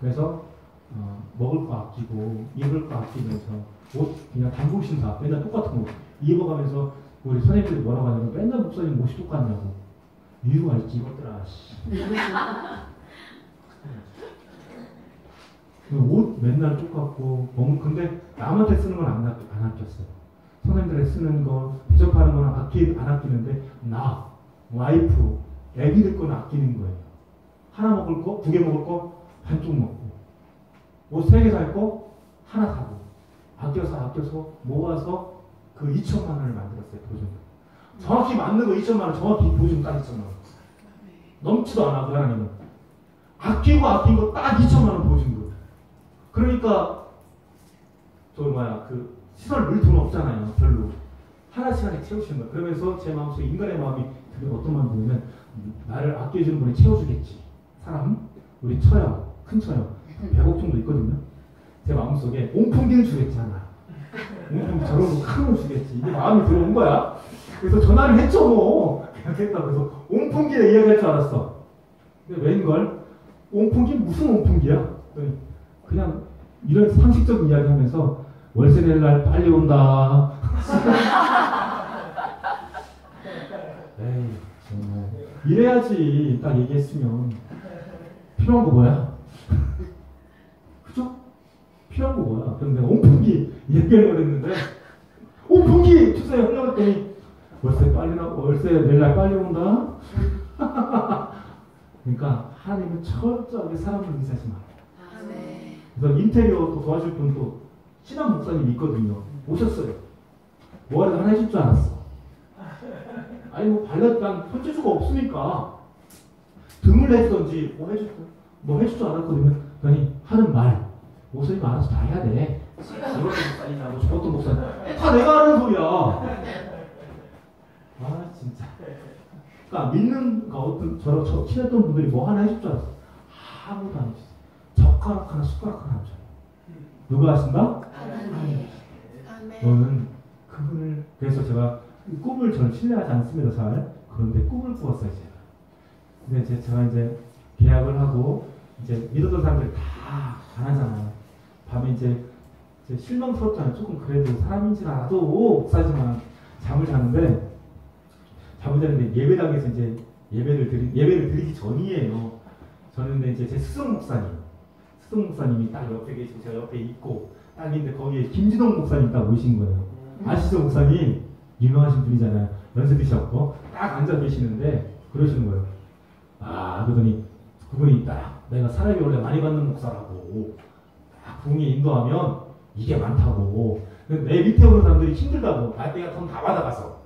그래서 먹을 거 아끼고 입을 거 아끼면서 옷 그냥 단복 신사 맨날 똑같은 옷 입어가면서 우리 선생님들이 뭐라고 하냐면 맨날 목사님 옷이 똑같냐고. 이유가 있지 이것들아. 옷 맨날 똑같고 근데 남한테 쓰는 건 안 아꼈어요. 선생님들에 쓰는 거 대접하는 건 안 아끼는데 나 와이프 애기들 건 아끼는 거예요. 하나 먹을 거 2개 먹을 거 반쪽 먹고 옷 3개 살 거 하나 사고 아껴서 모아서 그 2천만 원을 만들었어요. 보증 정확히 맞는 거 2천만 원 정확히 보증 딱 2천만 원 넘지도 않아. 그 하나님은 아끼고 아낀 거 딱 2천만 원 보증금. 그러니까 그 시설 물 돈 없잖아요. 별로 하나씩 채우시는 거예요. 그러면서 제 마음속에 인간의 마음이 어떤 마음이 들면 나를 아껴주는 분이 채워주겠지. 사람 우리 처형 큰 처형 100억 정도 있거든요. 제 마음속에 온풍기는 주겠잖아. 온풍기 저런 거 큰 거 주겠지. 이게 마음이 들어온 거야. 그래서 전화를 했죠. 뭐 그냥 했다. 그래서 온풍기에 이야기할 줄 알았어. 근데 웬걸 온풍기 무슨 온풍기야? 그냥 이런 상식적인 이야기 하면서 월세 낼 날 빨리 온다. 에이 정말 이래야지. 딱 얘기했으면 필요한 거 뭐야? 그죠? 필요한 거 뭐야? 그런데 온풍기 얘기하려고 했는데 온풍기 주세요 하려고 했더니 월세 낼 날 빨리 온다. 그러니까 하나님은 철저하게 사람을 의지하지 마. 그래서 인테리어도 도와줄 분도 신한 목사님이 있거든요. 오셨어요. 뭐하러 하나 해줄 줄 알았어. 아니 뭐 발랐단 손재주가 없으니까 등을 해주던지 뭐 해줄 줄 알았거든요. 그러니 하는 말 목사님 알아서 다 해야 돼. 이것도 목사님하고 저것도 목사님 다 내가 하는 소리야. 아 진짜. 그러니까 믿는 저런 친했던 분들이 뭐 하나 해줄 줄 알았어. 아무도 안 해줬어. 젓가락 하나 숟가락 하나 안 줘요. 누가 하신다? 하나님. 너는 그분을, 그래서 제가 꿈을 전 신뢰하지 않습니다, 잘. 그런데 꿈을 꾸었어요, 제가. 근데 제가 이제 계약을 하고, 이제 믿었던 사람들이 다 안 하잖아요. 밤에 이제 실망스럽잖아요. 조금 그래도 사람인지 알아도 목사지만 잠을 자는데 예배당에서 이제 예배를 드리기 전이에요. 저는 이제 제 스승 목사님이 딱 옆에 계시고 제가 옆에 있고 딱 있는데 거기에 김진동 목사님 딱 오신 거예요. 아시죠, 목사님? 유명하신 분이잖아요. 연세 드셨고 딱 앉아 계시는데 그러시는 거예요. 그러더니 그분이 딱 내가 사람이 원래 많이 받는 목사라고 딱 부흥에 인도하면 이게 많다고 내 밑에 오는 사람들이 힘들다고 내가 돈 다 받아가서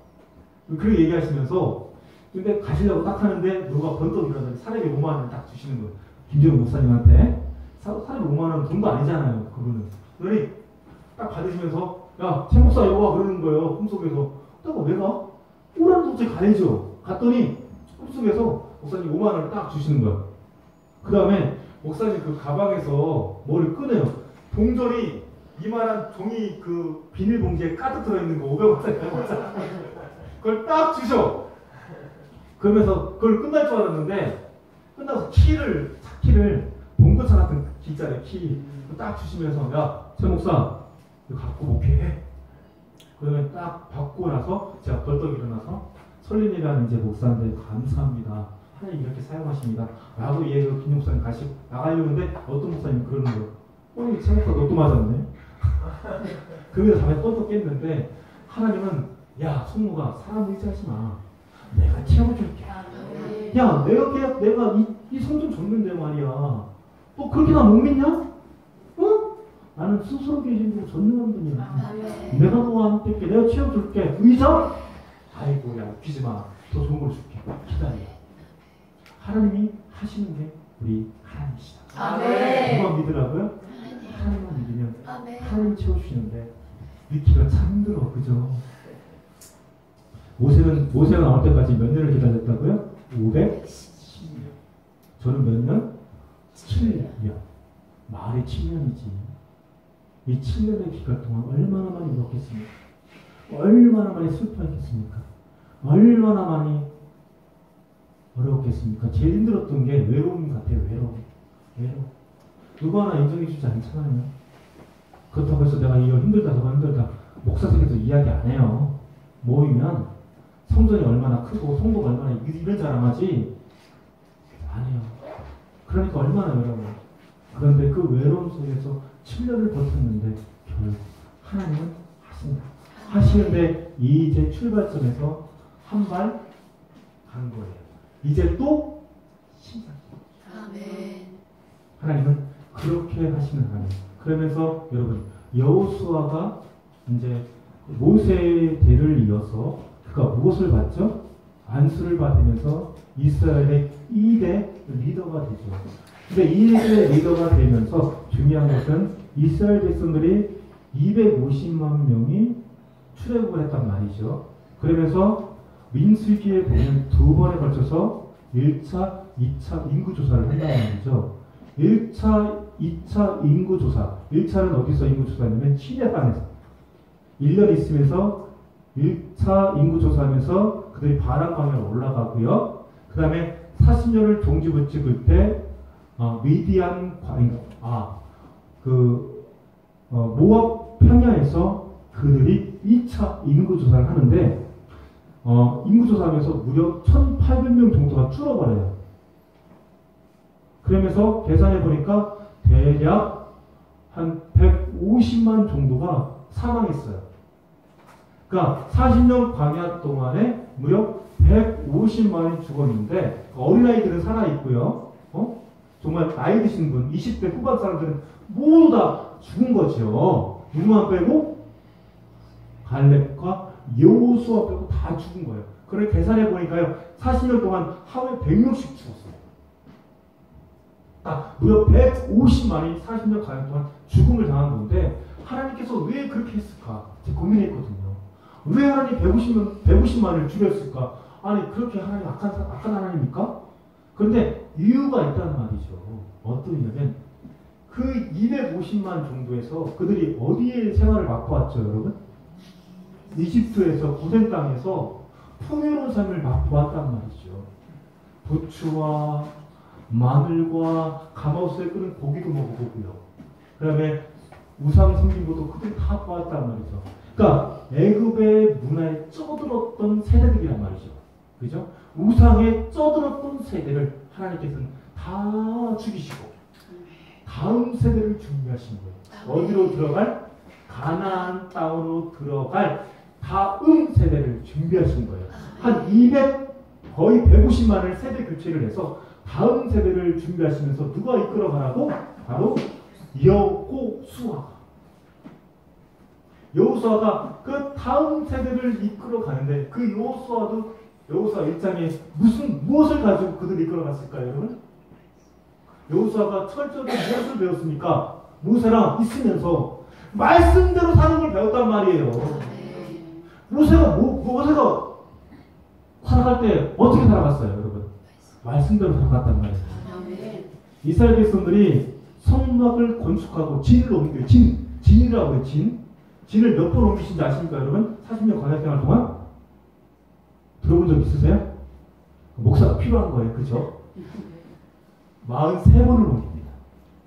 그렇게 얘기하시면서 근데 가시려고 딱 하는데 누가 번떡 일어나서 사례비 5만 원을 딱 주시는 거예요. 김재훈 목사님한테. 사례비 5만 원은 돈도 아니잖아요. 그분은. 그러니 딱 받으시면서 야, 최 목사 이거 와 그러는 거예요. 꿈속에서. 내가 오라는 도저히 가야죠. 갔더니 꿈속에서 목사님 5만 원을 딱 주시는 거예요. 그 다음에 목사님 그 가방에서 뭐를 꺼내요. 동전이 이만한 종이 그 비닐봉지에 가득 들어있는 거 500원짜리 그걸 딱 주셔. 그러면서 그걸 끝날 줄 알았는데 끝나서 차키를 봉고차 같은 기자의 키 딱 주시면서 야, 최 목사 이거 갖고 목회해. 그러면 딱 받고 나서 제가 벌떡 일어나서 설린이라는 이제 목사인데 감사합니다. 하나님 이렇게 사용하십니다. 라고 얘기해서 김 목사님 나가려는데 어떤 목사님 그러는 거예요. 최 목사 너도 맞았네. 그러면서 밤에 뻗어 깼는데 하나님은 야, 송무가 사람 의지하지 마. 내가 채워줄게. 야, 내가 이 성전 줬는데 말이야. 너 그렇게 나 못 믿냐? 어? 나는 스스로 계신 분 전능한 분이야. 내가 너와 함께 있게 내가 채워줄게. 의자? 아이고, 야, 웃기지 마. 더 좋은 걸 줄게. 기다려. 하나님이 하시는 게 우리 하나님이시다. 아멘. 누가 믿으라고요? 하나님만 믿으면 아멘. 하나님 채워주시는데 믿기가 참 힘들어. 그죠? 모세가 나올 때까지 몇 년을 기다렸다고요? 510년. 저는 몇 년? 7년. 말이 7년이지. 이 7년의 기간 동안 얼마나 많이 울었겠습니까? 얼마나 많이 슬퍼했겠습니까? 얼마나 많이 어려웠겠습니까? 제일 힘들었던 게 외로움 같아요. 외로움. 누구 하나 인정해주지 않잖아요. 그렇다고 해서 내가 이거 힘들다 저거 힘들다 목사석에서 이야기 안 해요. 모이면 성전이 얼마나 크고 성도가 얼마나 이런 자랑하지 안 해요. 그러니까 얼마나 외로워요. 그런데 그 외로움 속에서 7년을 버텼는데 결국 하나님은 하신다. 하시는데 이제 출발점에서 한 발 간 거예요. 이제 또 시작. 아멘. 하나님은 그렇게 하시는 하나님. 그러면서 여러분 여호수아가 이제 모세의 대를 이어서 그가 무엇을 받죠? 안수를 받으면서 이스라엘의 2대 리더가 되죠. 근데 2대 리더가 되면서 중요한 것은 이스라엘 백성들이 250만 명이 출애굽을 했단 말이죠. 그러면서 민수기에 보면 2번에 걸쳐서 1차, 2차 인구조사를 한다는 말이죠. 1차, 2차 인구조사. 1차는 어디서 인구조사냐면 시내 땅에서 1년 있으면서 1차 인구조사하면서 그들이 바람강에 올라가고요. 그 다음에 40년을 종지부 찍을 때 미디안 모압 평야에서 그들이 2차 인구조사를 하는데 인구조사하면서 무려 1,800명 정도가 줄어버려요. 그러면서 계산해보니까 대략 한 150만 정도가 사망했어요. 그러니까 40년 광야 동안에 무려 150만이 죽었는데 어린아이들은 살아있고요. 정말 나이 드신 분, 20대 후반 사람들은 모두 다 죽은 거죠. 누구만 빼고? 갈렙과 여호수아 빼고 다 죽은 거예요. 그래 계산해보니까요. 40년 동안 하루에 100명씩 죽었어요. 무려 150만이 40년 가량 동안 죽음을 당한 건데 하나님께서 왜 그렇게 했을까? 제가 고민했거든요. 왜 하나님 150만을 죽였을까? 아니 그렇게 하나님 악한 하나님입니까? 그런데 이유가 있다는 말이죠. 어떤 이유냐면 그 250만 정도에서 그들이 어디에 생활을 맡고 왔죠, 여러분? 이집트에서 고생 땅에서 풍요로운 삶을 맛보았단 말이죠. 부추와 마늘과 가마솥에 끓는 고기도 먹어보고요. 그 다음에 우상 섬긴 것도 그들이 다 보았단 말이죠. 그러니까 애굽의 문화에 쩌들었던 세대들이란 말이죠. 그죠? 우상에 쩌들었던 세대를 하나님께서는 다 죽이시고 다음 세대를 준비하신 거예요. 어디로 들어갈? 가나안 땅으로 들어갈 다음 세대를 준비하신 거예요. 한 200, 거의 150만을 세대 교체를 해서 다음 세대를 준비하시면서 누가 이끌어가라고? 바로 여호수아가. 여호수아가 그 다음 세대를 이끌어가는데 그 여호수아 1장에 무엇을 가지고 그들을 이끌어갔을까요, 여러분? 여호수아가 철저히 무엇을 배웠습니까? 모세랑 있으면서 말씀대로 사는 걸 배웠단 말이에요. 모세가 살아갈 때 어떻게 살아갔어요, 여러분? 말씀대로 살아갔단 말이에요. 이스라엘 백성들이 성막을 건축하고 진을 옮겨요. 진이라고 해요. 진을 몇 번 옮기신지 아십니까, 여러분? 40년 광야생활 동안? 들어본 적 있으세요? 목사가 필요한 거예요. 그죠? 43번을 옮깁니다.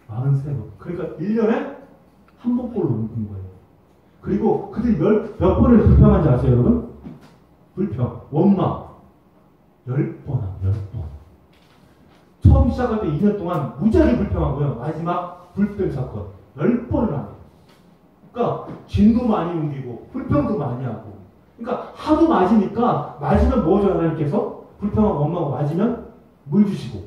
43번. 그러니까 1년에 한 번꼴로 옮긴 거예요. 그리고 그들이 몇 번을 불평한지 아세요, 여러분? 불평, 원망. 10번. 처음 시작할 때 2년 동안 무지하게 불평하고요. 마지막 불평 사건 10번을 합니다. 그러니까 진도 많이 옮기고 불평도 많이 하고. 그러니까 하도 맞으니까 맞으면 뭐죠, 하나님께서? 불평하고 원망하고 맞으면 물 주시고,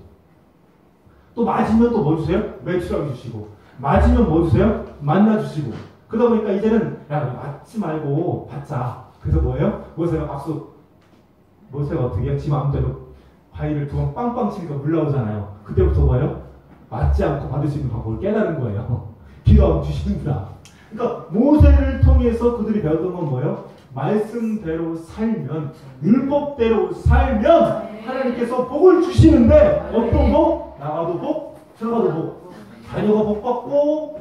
또 맞으면 또 뭐 주세요? 매출하게 주시고, 맞으면 뭐 주세요? 만나 주시고. 그러다 보니까 이제는 야, 맞지 말고 받자. 그래서 뭐예요? 모세가 어떻게 해요? 지 마음대로 바위를 두 번 빵빵 치니까 물 나오잖아요. 그때부터 뭐예요? 맞지 않고 받을 수 있는 방법을 깨달은 거예요. 기도하고 주시는구나. 그러니까 모세를 통해서 그들이 배웠던 건 뭐예요? 말씀대로 살면, 율법대로 살면 하나님께서 복을 주시는데, 어떤 복? 나가도 복, 들어가도 복. 자녀가 복 받고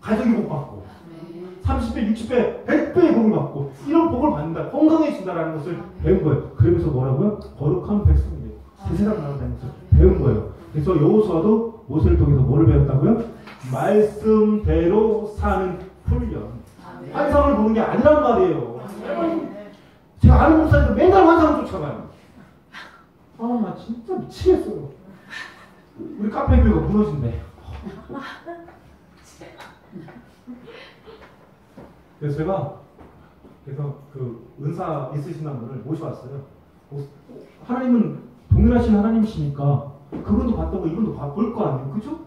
가족이 복 받고 30배, 60배, 100배의 복을 받고 이런 복을 받는다. 건강해진다라는 것을 배운 거예요. 그러면서 뭐라고요? 거룩한 백성이에요. 세세랑 나온다면서 배운 거예요. 그래서 여호수아도 모세를 통해서 뭐를 배웠다고요? 말씀대로 사는 훈련. 환상을 보는 게 아니란 말이에요. 제가 아는 목사님도 맨날 환상을 쫓아가요. 나 진짜 미치겠어요. 우리 카페 교회가 무너진대. 그래서 제가 그 은사 있으신 분을 모셔왔어요. 하나님은 동일하신 하나님이시니까 그분도 봤던 거 이분도 볼 거 아니에요, 그죠?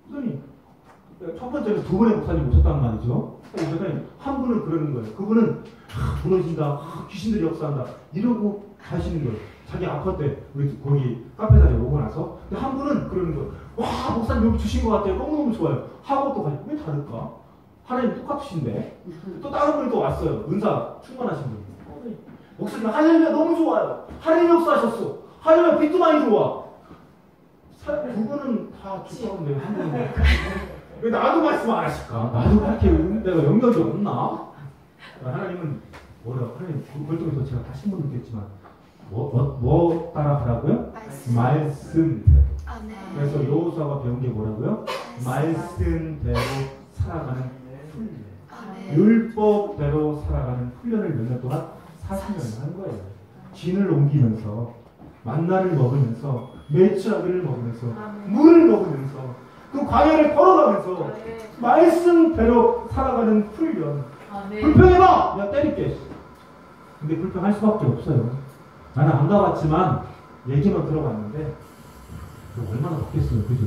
그러더니 첫 번째는 두 분의 목사님 오셨단 말이죠. 그러더니 한 분은 그러는 거예요. 그분은 무너진다, 귀신들이 역사한다 이러고 가시는 거예요. 자기 아팠을 때 우리 거기 카페 자리에 오고 나서. 근데 한 분은 그러는 거예요. 와, 목사님 여기 주신 것 같아요. 너무너무 좋아요. 하고 또 가요. 왜 다를까? 하나님 똑같으신데. 또 다른 분이 또 왔어요. 은사 충만하신 분. 목사님 하나님이 너무 좋아요. 하나님 역사하셨어. 하나님 빛도 많이 좋아. 두 분은 다 죽었는데 한 분은 왜 나도 말씀 안 하실까? 나도 그렇게 내가 영역이 없나? 하나님은 뭐라고? 하나님 그걸 통해서 제가 다시 한번 느꼈지만 뭐 따라하라고요? 말씀대로. 그래서 여호수아가 배운 게 뭐라고요? 말씀대로 살아가는 훈련. 율법대로 살아가는 훈련을 몇 년 동안 40년을 한 거예요. 진을 옮기면서, 만나를 먹으면서, 메추라기를 먹으면서, 물을 먹으면서, 그 광야를 걸어가면서 말씀대로 살아가는 훈련. 불평해봐! 내가 때릴게. 근데 불평할 수밖에 없어요. 나는 안 가봤지만 얘기만 들어봤는데 얼마나 덥겠어요, 그죠?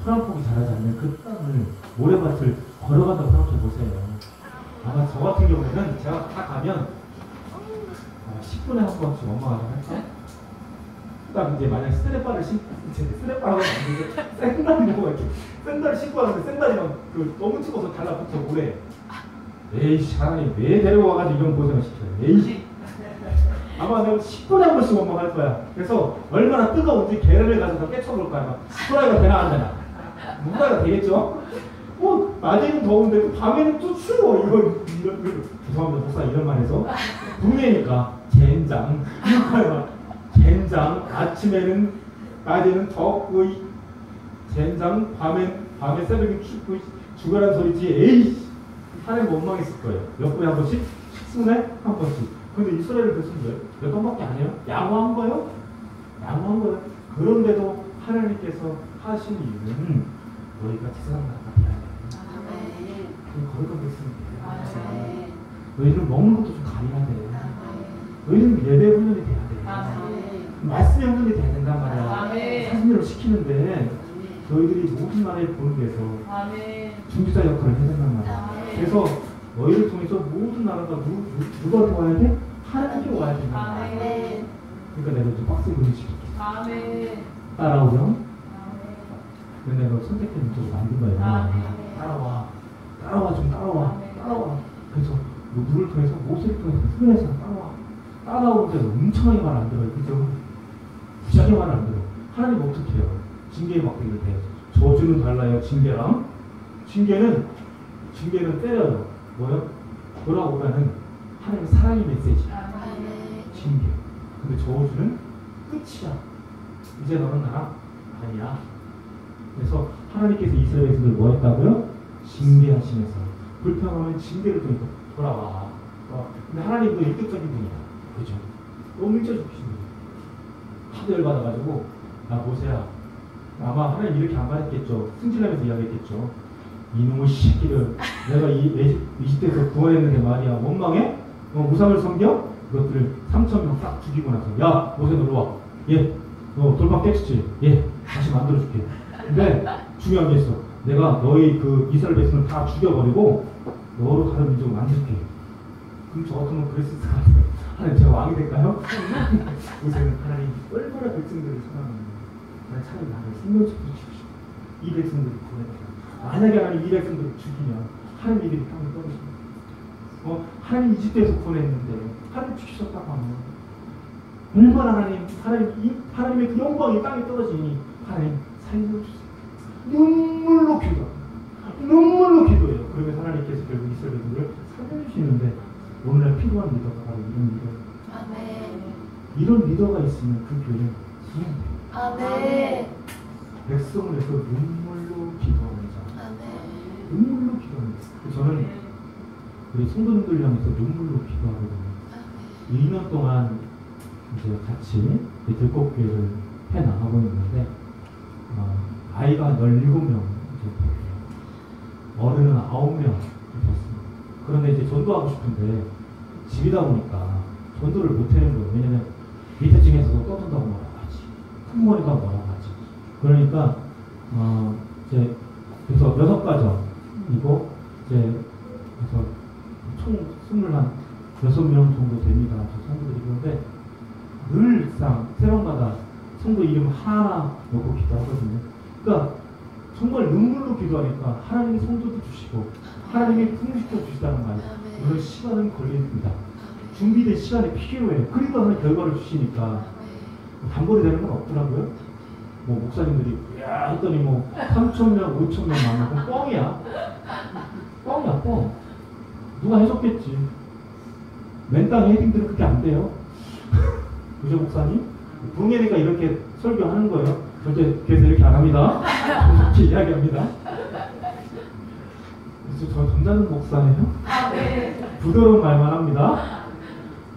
토란폭이 자라지 않는 그 땅을, 모래밭을 걸어간다고 생각해보세요. 아마 저 같은 경우에는 제가 딱 가면 10분에 한 번씩 엄마가 할까? 딱 이제 만약 스트레빠를 스트레빠라고 하는데 샌달이 뭐가 이렇게 샌달을 신고 하는데 샌달이 막 너무 추워서 달라붙어 모래. 에이씨, 하나님 왜 데려와가지고 이런 고생을 시켜요. 에이씨. 아마 내가 10분에 한 번씩 원망할 거야. 그래서 얼마나 뜨거운지 계란을 가져서 깨쳐볼 거야. 후라이가 되나 안 되나. 후라이가 되겠죠? 낮에는 더운데 또 밤에는 또 추워. 죄송합니다. 목사 이런 말 해서. 북내니까 젠장. 젠장. 아침에는, 낮에는 덥고, 젠장. 밤에 새벽에 춥고, 죽어라는 소리지. 에이! 하나님 원망했을 거예요. 몇 분에 한 번씩? 식순에 한 번씩. 근데 이스라엘 백성들 몇 번밖에 안 해요? 양호한 거요? 양호한 거요? 그런데도 하나님께서 하신 이유는 너희가 세상 나라가 돼야 돼. 거룩한 백성이 돼야 돼. 너희들은 먹는 것도 좀 가려야 돼. 너희들은 예배 훈련이 돼야 돼. 말씀의 훈련이 돼야 된단 말이야. 사진으로 시키는데 너희들이 모든 나라에 보는 데서 중지자 역할을 해야 된단 말이야. 그래서 너희를 통해서 모든 나라가 누가 와야 돼? 하나님께 와야 된단 말이야. 그러니까 내가 좀 빡세게 훈련시킬게. 따라오렴. 근데 내가 선택된 쪽으로 만든 거예요. 따라와. 좀 따라와. 그래서 누굴 통해서, 모세를 통해서, 스멜에서 따라오는데 엄청나게 말 안 들어요. 그죠? 무지하게 말 안 들어. 하나님 어떻게 해요? 징계에 맡기게 돼요. 저주는 달라요. 징계랑. 징계는 때려요. 뭐요? 돌아오면은 하나님 사랑의 메시지야. 징계. 근데 저주는 끝이야. 이제 너는 나랑 아니야. 그래서 하나님께서 이스라엘 백성들 뭐 했다고요? 징계하시면서 불평하면 징계를 통해서 돌아와. 근데 하나님도 인격적인 분이야. 그죠? 너무 일자주신 분이야. 하도 열받아가지고 야 모세야 아마 하나님 이렇게 안 말했겠죠. 승질나면서 이야기했겠죠. 이놈의 새끼를 내가 이 이집트에서 구원했는데 말이야 원망해? 우상을 섬겨? 그것들을 3,000명 싹 죽이고 나서 야 모세 놀러와. 예. 너 돌판 깨치지? 예. 다시 만들어줄게. 근데 중요한 게 있어. 내가 너희 그 이스라엘 백성을 다 죽여버리고 너로 다른 민족을 만들게. 그럼 저 같으면 그랬을 것 같아요. 하나님 제가 왕이 될까요? 모세는 하나님 얼마나 백성들을 사랑하는데 난 차라리 나를 생명책으로 주십시오. 이 백성들을 구해라. 만약에 하나님 이 백성들을 죽이면 하나님 이들이 땅에 떨어집니다. 하나님 이집트에서 구원했는데 하나님 죽이셨다고 하면 얼마나 하나님의 그 영광이 땅에 떨어지니 하나님 살려주세요. 눈물로 기도해요. 그러면 하나님께서 결국 이스라엘 백성들을 살려주시는데 오늘날 필요한 리더가 바로 이런 리더예요. 이런 리더가 있으면 그 교회는 수행돼요. 백성을 위해서 눈물로 기도하는 자. 눈물로 기도하는 자. 저는 우리 성도님들 향해서 눈물로 기도하거든요. 2년 동안 이제 같이 들꽃교회를 해 나가고 있는데 아이가 17명 이제 어른은 9명 됐습니다. 그런데 이제 전도하고 싶은데 집이다 보니까 전도를 못 하는 거예요. 왜냐면 밑에 층에서도 떠든다고 뭐라고 하지. 큰 머리가 뭐라고 하지. 그러니까 이제 그래서 6가정이고 이제 그래서 총 26명 정도 됩니다. 저 성도들이. 그런데 늘상 새벽마다 성도 이름 하나 놓고 기도하거든요. 그러니까 정말 눈물로 기도하니까 하나님이 성도도 주시고 하나님이 풍식도 주시다는 말이에요. 물론 시간은 걸립니다. 준비된 시간이 필요해요. 그리고 하나님 결과를 주시니까 단벌이 되는 건 없더라고요. 뭐 목사님들이 야 했더니 뭐 3,000명, 5,000명 만나면 뻥이야. 뻥. 누가 해줬겠지. 맨땅 헤딩들은 그렇게 안 돼요. 그죠 목사님? 북예니까 이렇게 설교하는 거예요. 절대 그래서 이렇게 안 합니다. 이렇게 이야기합니다. 그래서 저 점잖은 목사예요. 부드러운 말만 합니다.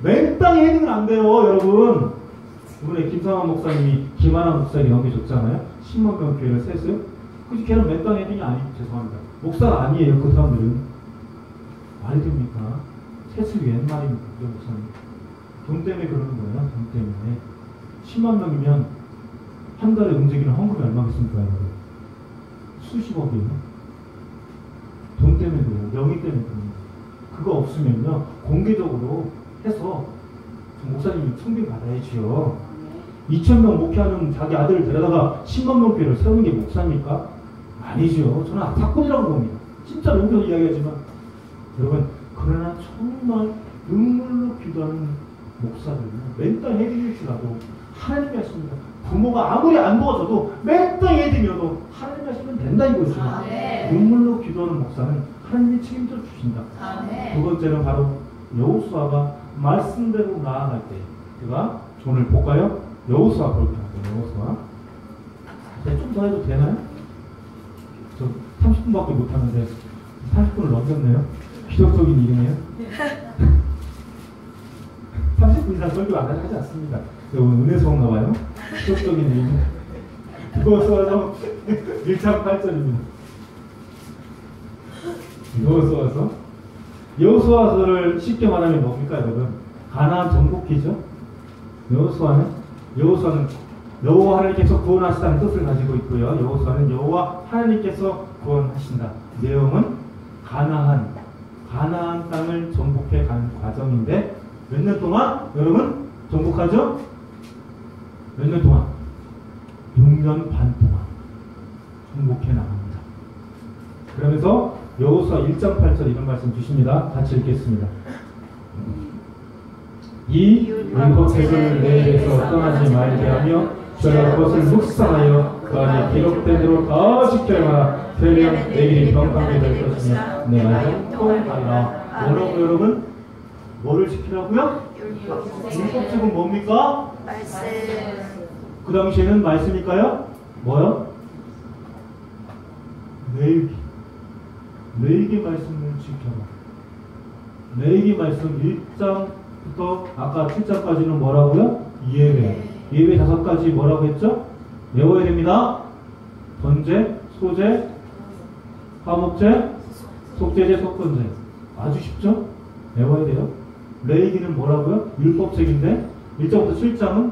맨땅에 헤딩은 안 돼요, 여러분. 이번에 김상환 목사님이 김하나 목사에게 넘겨줬잖아요. 10만 명 교회를 셌어요. 그치, 걔는 맨땅 헤딩이 아니고 죄송합니다. 목사가 아니에요, 그 사람들은. 말이 됩니까? 셋을 웬 말입니까, 그 목사님. 돈 때문에 그러는 거예요, 돈 때문에. 10만 명이면 한 달에 움직이는 헌금이 얼마겠습니까, 여러분? 수십억이에요. 돈 때문에 그래요. 명의 때문에 그래요. 그거 없으면요, 공개적으로 해서 목사님이 청빙 받아야지요. 2,000명 목회하는 자기 아들을 데려다가 10만 명 교회를 세우는 게 목사입니까? 아니죠. 저는 사건이라고 봅니다. 진짜 넘겨서 이야기하지만 여러분, 그러나 정말 눈물로 기도하는 목사들은 맨땅 해드릴지라도 하나님이 하십니다. 부모가 아무리 안 도와줘도 맨땅 해드려도 하나님이 하시면 된다 이거죠. 눈물로 기도하는 목사는 하나님이 책임져 주신다. 두 번째는 바로 여호수아가 말씀대로 나아갈 때 제가 오늘 볼까요? 여호수아 볼게요. 여호수아. 좀 더 해도 되나요? 저 30분밖에 못하는데 30분을 넘겼네요. 기적적인 일이네요. 30분 이상 설교 안 하지 않습니다. 오늘 은혜 수업나 봐요. 기적적인 일이네. 여호수아서 1장 8절입니다. 여호수아서를 쉽게 말하면 뭡니까 여러분? 가나안 정복기죠. 여호수아는 여호와 하나님께서 구원하시다는 뜻을 가지고 있고요. 여호수아는 여호와 하나님께서 구원하신다. 내용은 가나안 땅을 정복해 가는 과정인데 몇 년 동안 여러분 정복하죠? 몇 년 동안? 6년 반 동안 정복해 나갑니다. 그러면서 여호수아 1장 8절 이런 말씀 주십니다. 같이 읽겠습니다. 이 율법책을 내 입에서 떠나지 말게 하며 저녁 것을 묵상하여 그 안에 기록된 대로 다 지켜야 하라. 되면 내 길이 평강하게 될 것이며 내 말이 통하리라. 뭐라고 여러분? 뭐를 지키라고요? 율법책은 뭡니까? 말씀. 그 당시에는 말씀일까요? 뭐요? 레위기 말씀을 지켜라. 레위기 말씀 1장부터 아까 7장까지는 뭐라고요? 예배 5가지 뭐라고 했죠? 외워야 됩니다. 번제, 소제, 화목제, 속제제, 속건제. 아주 쉽죠? 외워야 돼요. 레위기는 뭐라고요? 율법책인데 1장부터 7장은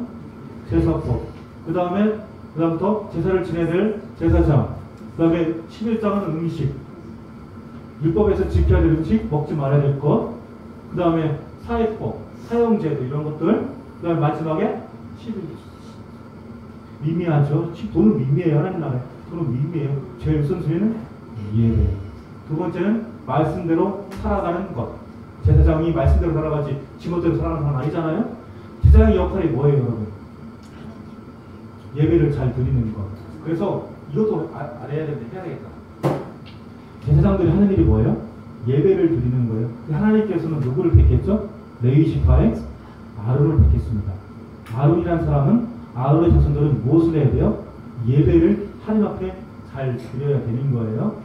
제사법. 그 다음부터 제사를 지내야 될 제사장. 그 다음에 11장은 음식. 율법에서 지켜야 될 음식, 먹지 말아야 될 것. 그 다음에 사회법, 사형제도 이런 것들. 그 다음에 마지막에 11. 미미하죠. 돈은 미미해요. 하나님 나라에. 돈은 미미해요. 제일 우선순위는 예배. 두 번째는 말씀대로 살아가는 것. 제사장이 말씀대로 살아가지 지멋대로 살아가는 사람 아니잖아요. 제사장의 역할이 뭐예요, 여러분? 예배를 잘 드리는 것. 그래서 이것도 알아야 되는데 해야 되겠다. 제사장들이 하는 일이 뭐예요? 예배를 드리는 거예요. 하나님께서는 누구를 택했죠? 레위 지파의 아론을 택했습니다. 아론이라는 사람은 아론의 자손들은 무엇을 해야 돼요? 예배를 하나님 앞에 잘 드려야 되는 거예요.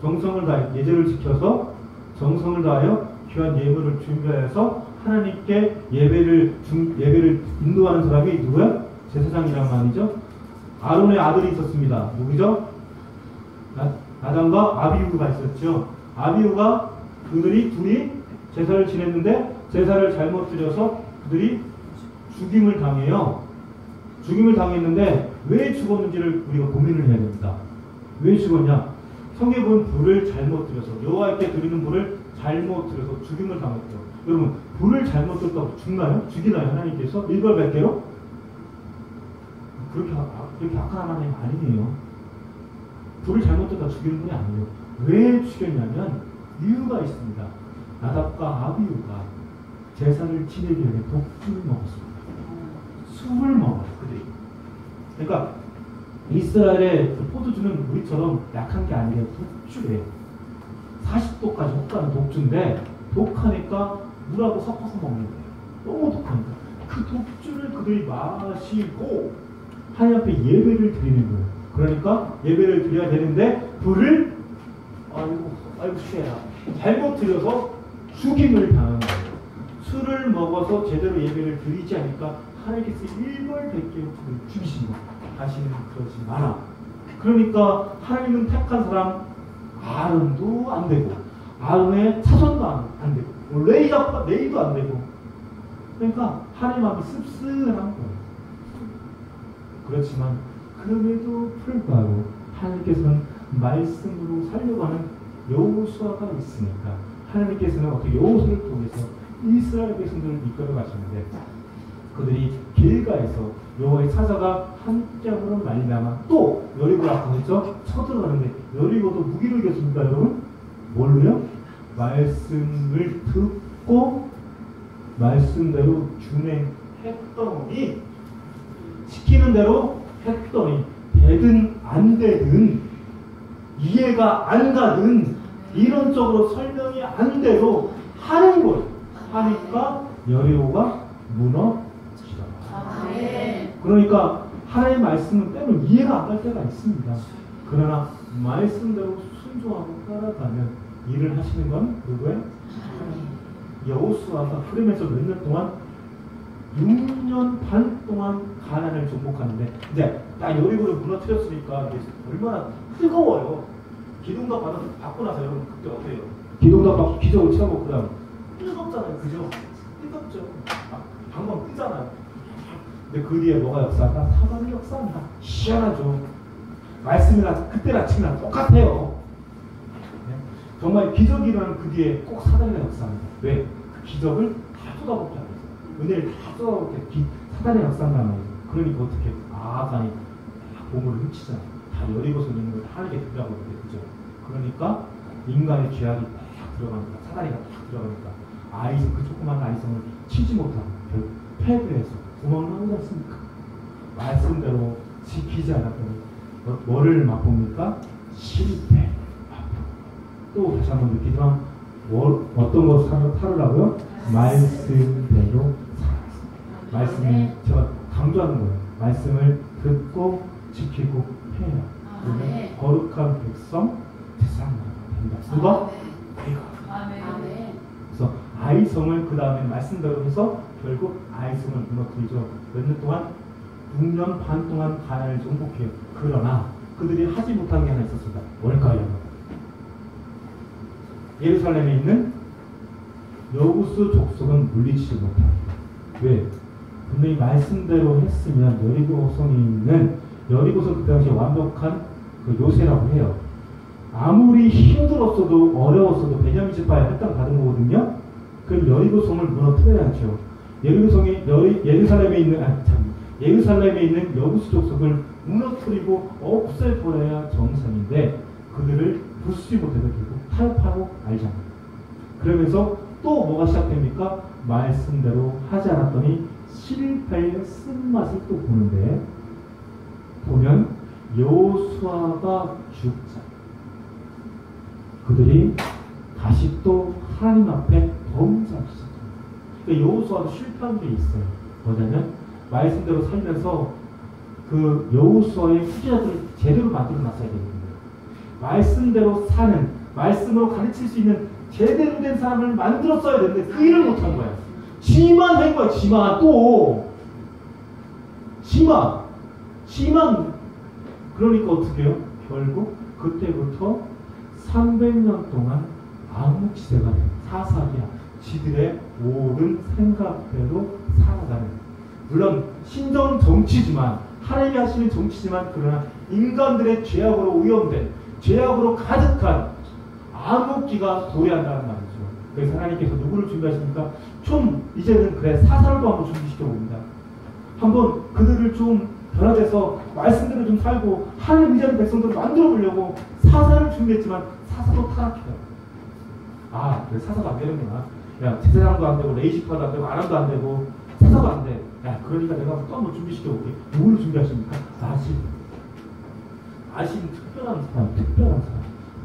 정성을 다해 예절을 지켜서 정성을 다하여 귀한 예물을 준비해서 하나님께 예배를 인도하는 사람이 누구야? 제사장이란 말이죠. 아론의 아들이 있었습니다. 누구죠? 나단과 아비후가 있었죠. 아비후가 그들이 둘이 제사를 지냈는데 제사를 잘못 드려서 그들이 죽임을 당해요. 죽임을 당했는데 왜 죽었는지를 우리가 고민을 해야 됩니다. 왜 죽었냐? 성경에 보면 불을 잘못 드려서 여호와께 드리는 불을 잘못 드려서 죽임을 당했죠. 여러분 불을 잘못 들었다고 죽나요? 죽이나요? 하나님께서 일벌백계로? 그렇게 악한 하나님 아니에요. 불을 잘못 들다 죽이는 분이 아니에요. 왜 죽였냐면 이유가 있습니다. 나답과 아비후가 제사를 지내기 위해 독주를 먹었습니다. 술을 먹어요. 그들이. 그러니까 이스라엘의 포도주는 우리처럼 약한 게 아니에요. 독주예요. 40도까지 혹가는 독주인데 독하니까 물하고 섞어서 먹는 거예요. 너무 독하니까. 그 독주를 그들이 마시고 하나님 앞에 예배를 드리는 거예요. 그러니까 예배를 드려야 되는데 불을 아이고 수혜야 잘못 드려서 죽임을 당한 거예요. 술을 먹어서 제대로 예배를 드리지 않으니까 하나님께서 일벌백계로 죽이신 거예요. 다시는 그러지 마라. 그러니까 하나님은 택한 사람 아론도 안 되고 아론의 차손도 안 되고 레이도 안 되고 그러니까 하나님 앞이 씁쓸한 거예요. 그렇지만 그럼에도 불구하고 하나님께서는 말씀으로 살려가는 여호수아가 있으니까 하나님께서는 어떻게 여호수아를 통해서 이스라엘 백성들을 이끌어 가시는데 그들이 길가에서 여호와의 사자가 함께함으로 말미암아 또 여리고를 아까 했죠? 쳐들어가는데 여리고도 무기를 이겼습니다. 여러분 뭘로요? 말씀을 듣고 말씀대로 준행했더니, 시키는 대로 했더니 되든 안 되든 이해가 안 가든 이론적으로 설명이 안 돼도 하는 거예요. 하니까 여리고가 무너지더라. 아멘. 그러니까 하나님의 말씀은 때로는 이해가 안 갈 때가 있습니다. 그러나 말씀대로 순종하고 따라가면 일을 하시는 건 누구예요? 여호수아가 흐름에서 몇 년 동안 6년 반 동안 가나안을 정복하는데 이제 딱 여리고를 무너뜨렸으니까 이게 얼마나 뜨거워요. 기둥답 받고 나서 여러분 그때 어때요? 기둥답 받고 기적을 치러보고 그다음 뜨겁잖아요. 그죠? 뜨겁죠. 방금 뜨잖아요. 근데 그 뒤에 뭐가 역사가? 사단의 역사입니다. 희한하죠. 말씀이나 그때나 아침이나 똑같아요. 네? 정말 기적이 일어나는 그 뒤에 꼭 사단의 역사입니다. 왜? 그 기적을 다 쏟아붓게 하면서 은혜를 다 쏟아붓게 사단의 역사인가 말이에요. 그러니까 어떻게 아간이 보물을 훔치잖아요. 다 여리고서 있는 걸 하나님께 드리라고 하는데 그죠? 그러니까 인간의 죄악이 딱 들어가니까 사단이가 딱 들어가니까 아이성 그 조그만 아이성을 치지 못하고 결국 패배해서 구멍을 나오지 않습니까? 말씀대로 지키지 않았더니 뭐를 맛봅니까? 실패. 또 다시 한번 느끼지만 어떤 것을 타르라고요? 말씀대로 살았습니다. 말씀을 제가 강조하는 거예요. 말씀을 듣고 지키고 해야 그러면 거룩한 백성 되사람이 됩니다. 누가? 아멘. 그래서 아이성을 그 다음에 말씀대로 해서 결국 아이성을 무너뜨리죠. 몇 년 동안 6년 반 동안 가나안을 정복해요. 그러나 그들이 하지 못한 게 하나 있었습니다. 뭘까요? 예루살렘에 있는 여부수 족속은 물리치지 못합니다. 왜? 분명히 말씀대로 했으면 여리고성에 있는 여리고성 그 당시에 완벽한 그 요새라고 해요. 아무리 힘들었어도 어려웠어도 베냐민 지파에 할당 받은 거거든요. 그럼 여리고성을 무너뜨려야죠. 예루살렘에 있는 여부수 족속을 무너뜨리고 없애버려야 정상인데 그들을 부수지 못해서 결국 타협하고 알잖아요. 그러면서 또 뭐가 시작됩니까? 말씀대로 하지 않았더니 실패의 쓴맛을 또 보는데 보면 여호수아가 죽자 그들이 다시 또 하나님 앞에 범죄하기 시작합니다. 그러니까 여호수아도 실패한 게 있어요. 뭐냐면 말씀대로 살면서 그 여호수아의 후계자들을 제대로 만들어 놨어야 되거든요. 말씀대로 사는, 말씀으로 가르칠 수 있는 제대로 된 사람을 만들었어야 되는데 그 일을 못한 거야. 지만 한 거야. 지만 또 지만 그러니까 어떻게 해요? 결국 그때부터 300년 동안 암묵시대가 사사기야. 지들의 옳은 생각대로 살아가는. 물론 신정 정치지만 하나님이 하시는 정치지만 그러나 인간들의 죄악으로 오염된 죄악으로 가득한 암흑기가 도래한다는 말이죠. 그래서 하나님께서 누구를 준비하십니까? 좀 이제는 그래 사사로도 한번 준비시켜 봅니다. 한번 그들을 좀 변화돼서 말씀대로 좀 살고 하나님 의지하는 백성들을 만들어 보려고 사사를 준비했지만 사사도 타락해요. 아, 그래 사사가 안 되는구나. 야, 제사장도 안 되고 레이지파도 안 되고 아람도 안 되고 사사가 안 돼. 야, 그러니까 내가 또 한번 준비시켜 볼게. 누구를 준비하십니까? 아신 특별한 사람.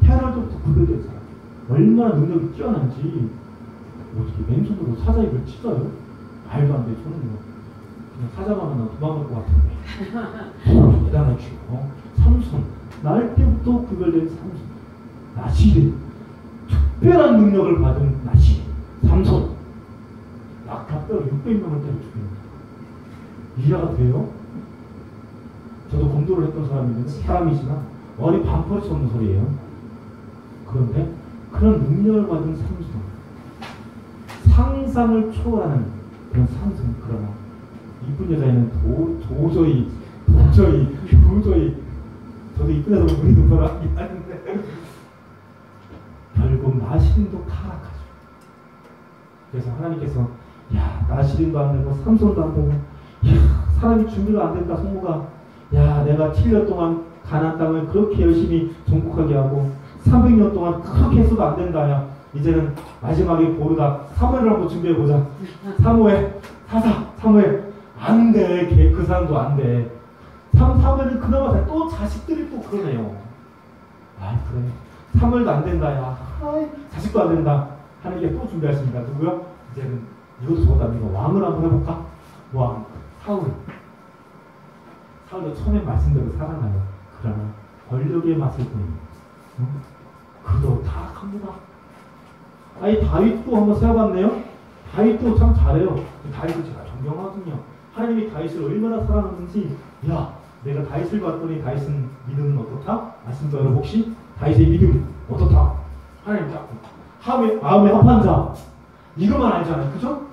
태어날 때부터 구별된 사람. 얼마나 능력이 뛰어난지 어떻게 맨손으로 사자 입을 찢어요? 말도 안 돼. 저는 그냥 사자가 하면 도망갈 것 같은데. 대단하죠. 삼손. 날 때부터 구별된 삼손. 나시린. 특별한 능력을 받은 나시린. 삼손. 낙타뼈로 600명을 때려 죽입니다. 이해가 돼요? 저도 검도를 했던 사람이지만 머리 반퍼리 쏘는 소리예요. 그런데 그런 능력을 받은 삼손, 상상을 초월하는 그런 삼손. 그러나 이쁜 여자애는 도저히 저도 이쁜 여자로 눈이 눈바라기 하는데 결국 나시린도 타락하죠. 그래서 하나님께서 야, 나시린도 안 되고 삼손도 안 되고 야, 사람이 준비가 안 된다. 성모가 야, 내가 7년 동안 가나안 땅을 그렇게 열심히 정복하게 하고 300년 동안 그렇게 해서도 안 된다. 야, 이제는 마지막에 고르다 사무엘을 한번 준비해보자. 사무엘, 사무엘. 안 돼. 그 사람도 안 돼. 사무엘은 그나마 또 자식들이 또 그러네요. 아, 그래. 사무엘도 안 된다, 야. 아이, 자식도 안 된다. 하는 게 또 준비하십니다. 누구요? 이제는 이것도 저것도 아니고 왕을 한번 해볼까? 왕, 사울도 처음에 말씀대로 살아나요. 그러나 권력의 맛을 보니 그도 타락합니다. 아니 다윗도 한번 세어봤네요. 다윗도 참 잘해요. 다윗도 제가 존경하거든요. 하나님이 다윗을 얼마나 사랑하는지. 야, 내가 다윗을 봤더니 다윗은 믿음은 어떻다? 아십니까 여러분? 혹시 다윗의 믿음 어떻다? 하나님 잡고 마음에 합한 자 이것만 알잖아요. 그죠?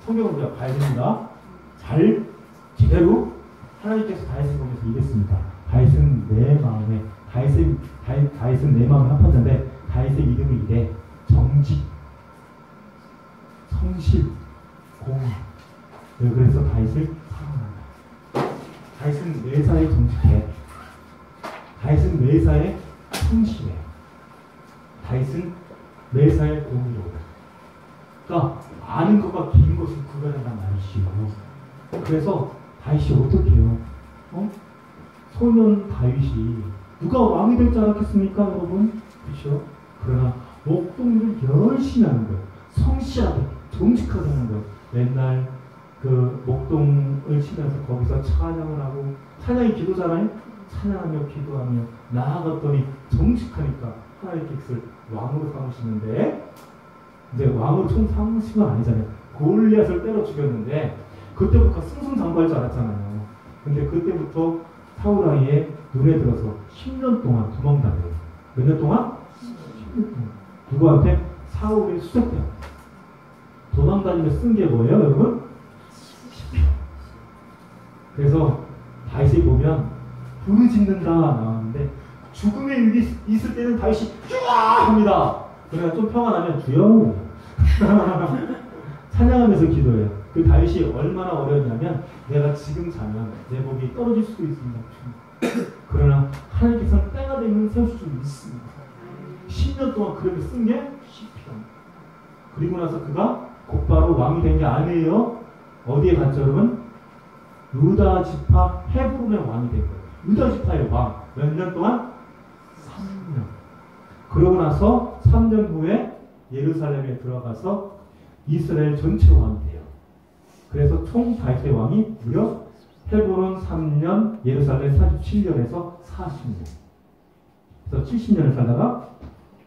성경을 우리가 봐야 됩니다. 잘 제대로 하나님께서 다윗을 보면서 이랬습니다. 다윗은 내 마음에 다윗은 내 마음에 합한 자인데 다윗의 믿음이 이래. 정직, 성실, 공의. 그래서 다윗을 사랑한다. 다윗은 매사에 정직해. 다윗은 매사에 성실해. 다윗은 매사에 공의로워. 그러니까 아는 것과 긴 것을 구별한단 말이시오. 그래서 다윗이 어떻게 해요? 소년 다윗이 누가 왕이 될 줄 알았겠습니까, 여러분? 그렇죠? 그러나 목동을 열심히 하는 거예요. 성실하게, 정직하게 하는 거예요. 맨날 그 목동을 치면서 거기서 찬양을 하고, 찬양이 기도잖아요? 찬양하며 기도하며 나아갔더니 정직하니까 하나님께서 왕으로 삼으시는데, 이제 왕으로 총 삼으신 건 아니잖아요. 골리앗을 때려 죽였는데 그때부터 승승장구할 줄 알았잖아요. 근데 그때부터 사울아이의 눈에 들어서 10년 동안 도망다녀요. 몇 년 동안? 10년 동안. 누구한테? 사울의 수색대. 도망다니며 쓴 게 뭐예요, 여러분? 시편. 그래서 다윗이 보면 부르짖는다 나왔는데 죽음의 일이 있을 때는 다윗이 쭈아 합니다. 그러나 좀 평화 나면 주여 찬양하면서 기도해요. 그 다윗이 얼마나 어려웠냐면 내가 지금 자면 내 몸이 떨어질 수도 있습니다. 그러나 하나님께서는 때가 되면 세우실 수 있습니다. 10년 동안 그렇게 쓴 게 시편. 그리고 나서 그가 곧바로 왕이 된 게 아니에요. 어디에 갔죠, 여러분? 유다 지파 헤브론의 왕이 된 거예요. 유다 지파의 왕. 몇 년 동안? 3년. 그러고 나서 3년 후에 예루살렘에 들어가서 이스라엘 전체 왕이 돼요. 그래서 총 다윗의 왕이 무려 헤브론 3년, 예루살렘 37년에서 40년. 그래서 70년을 살다가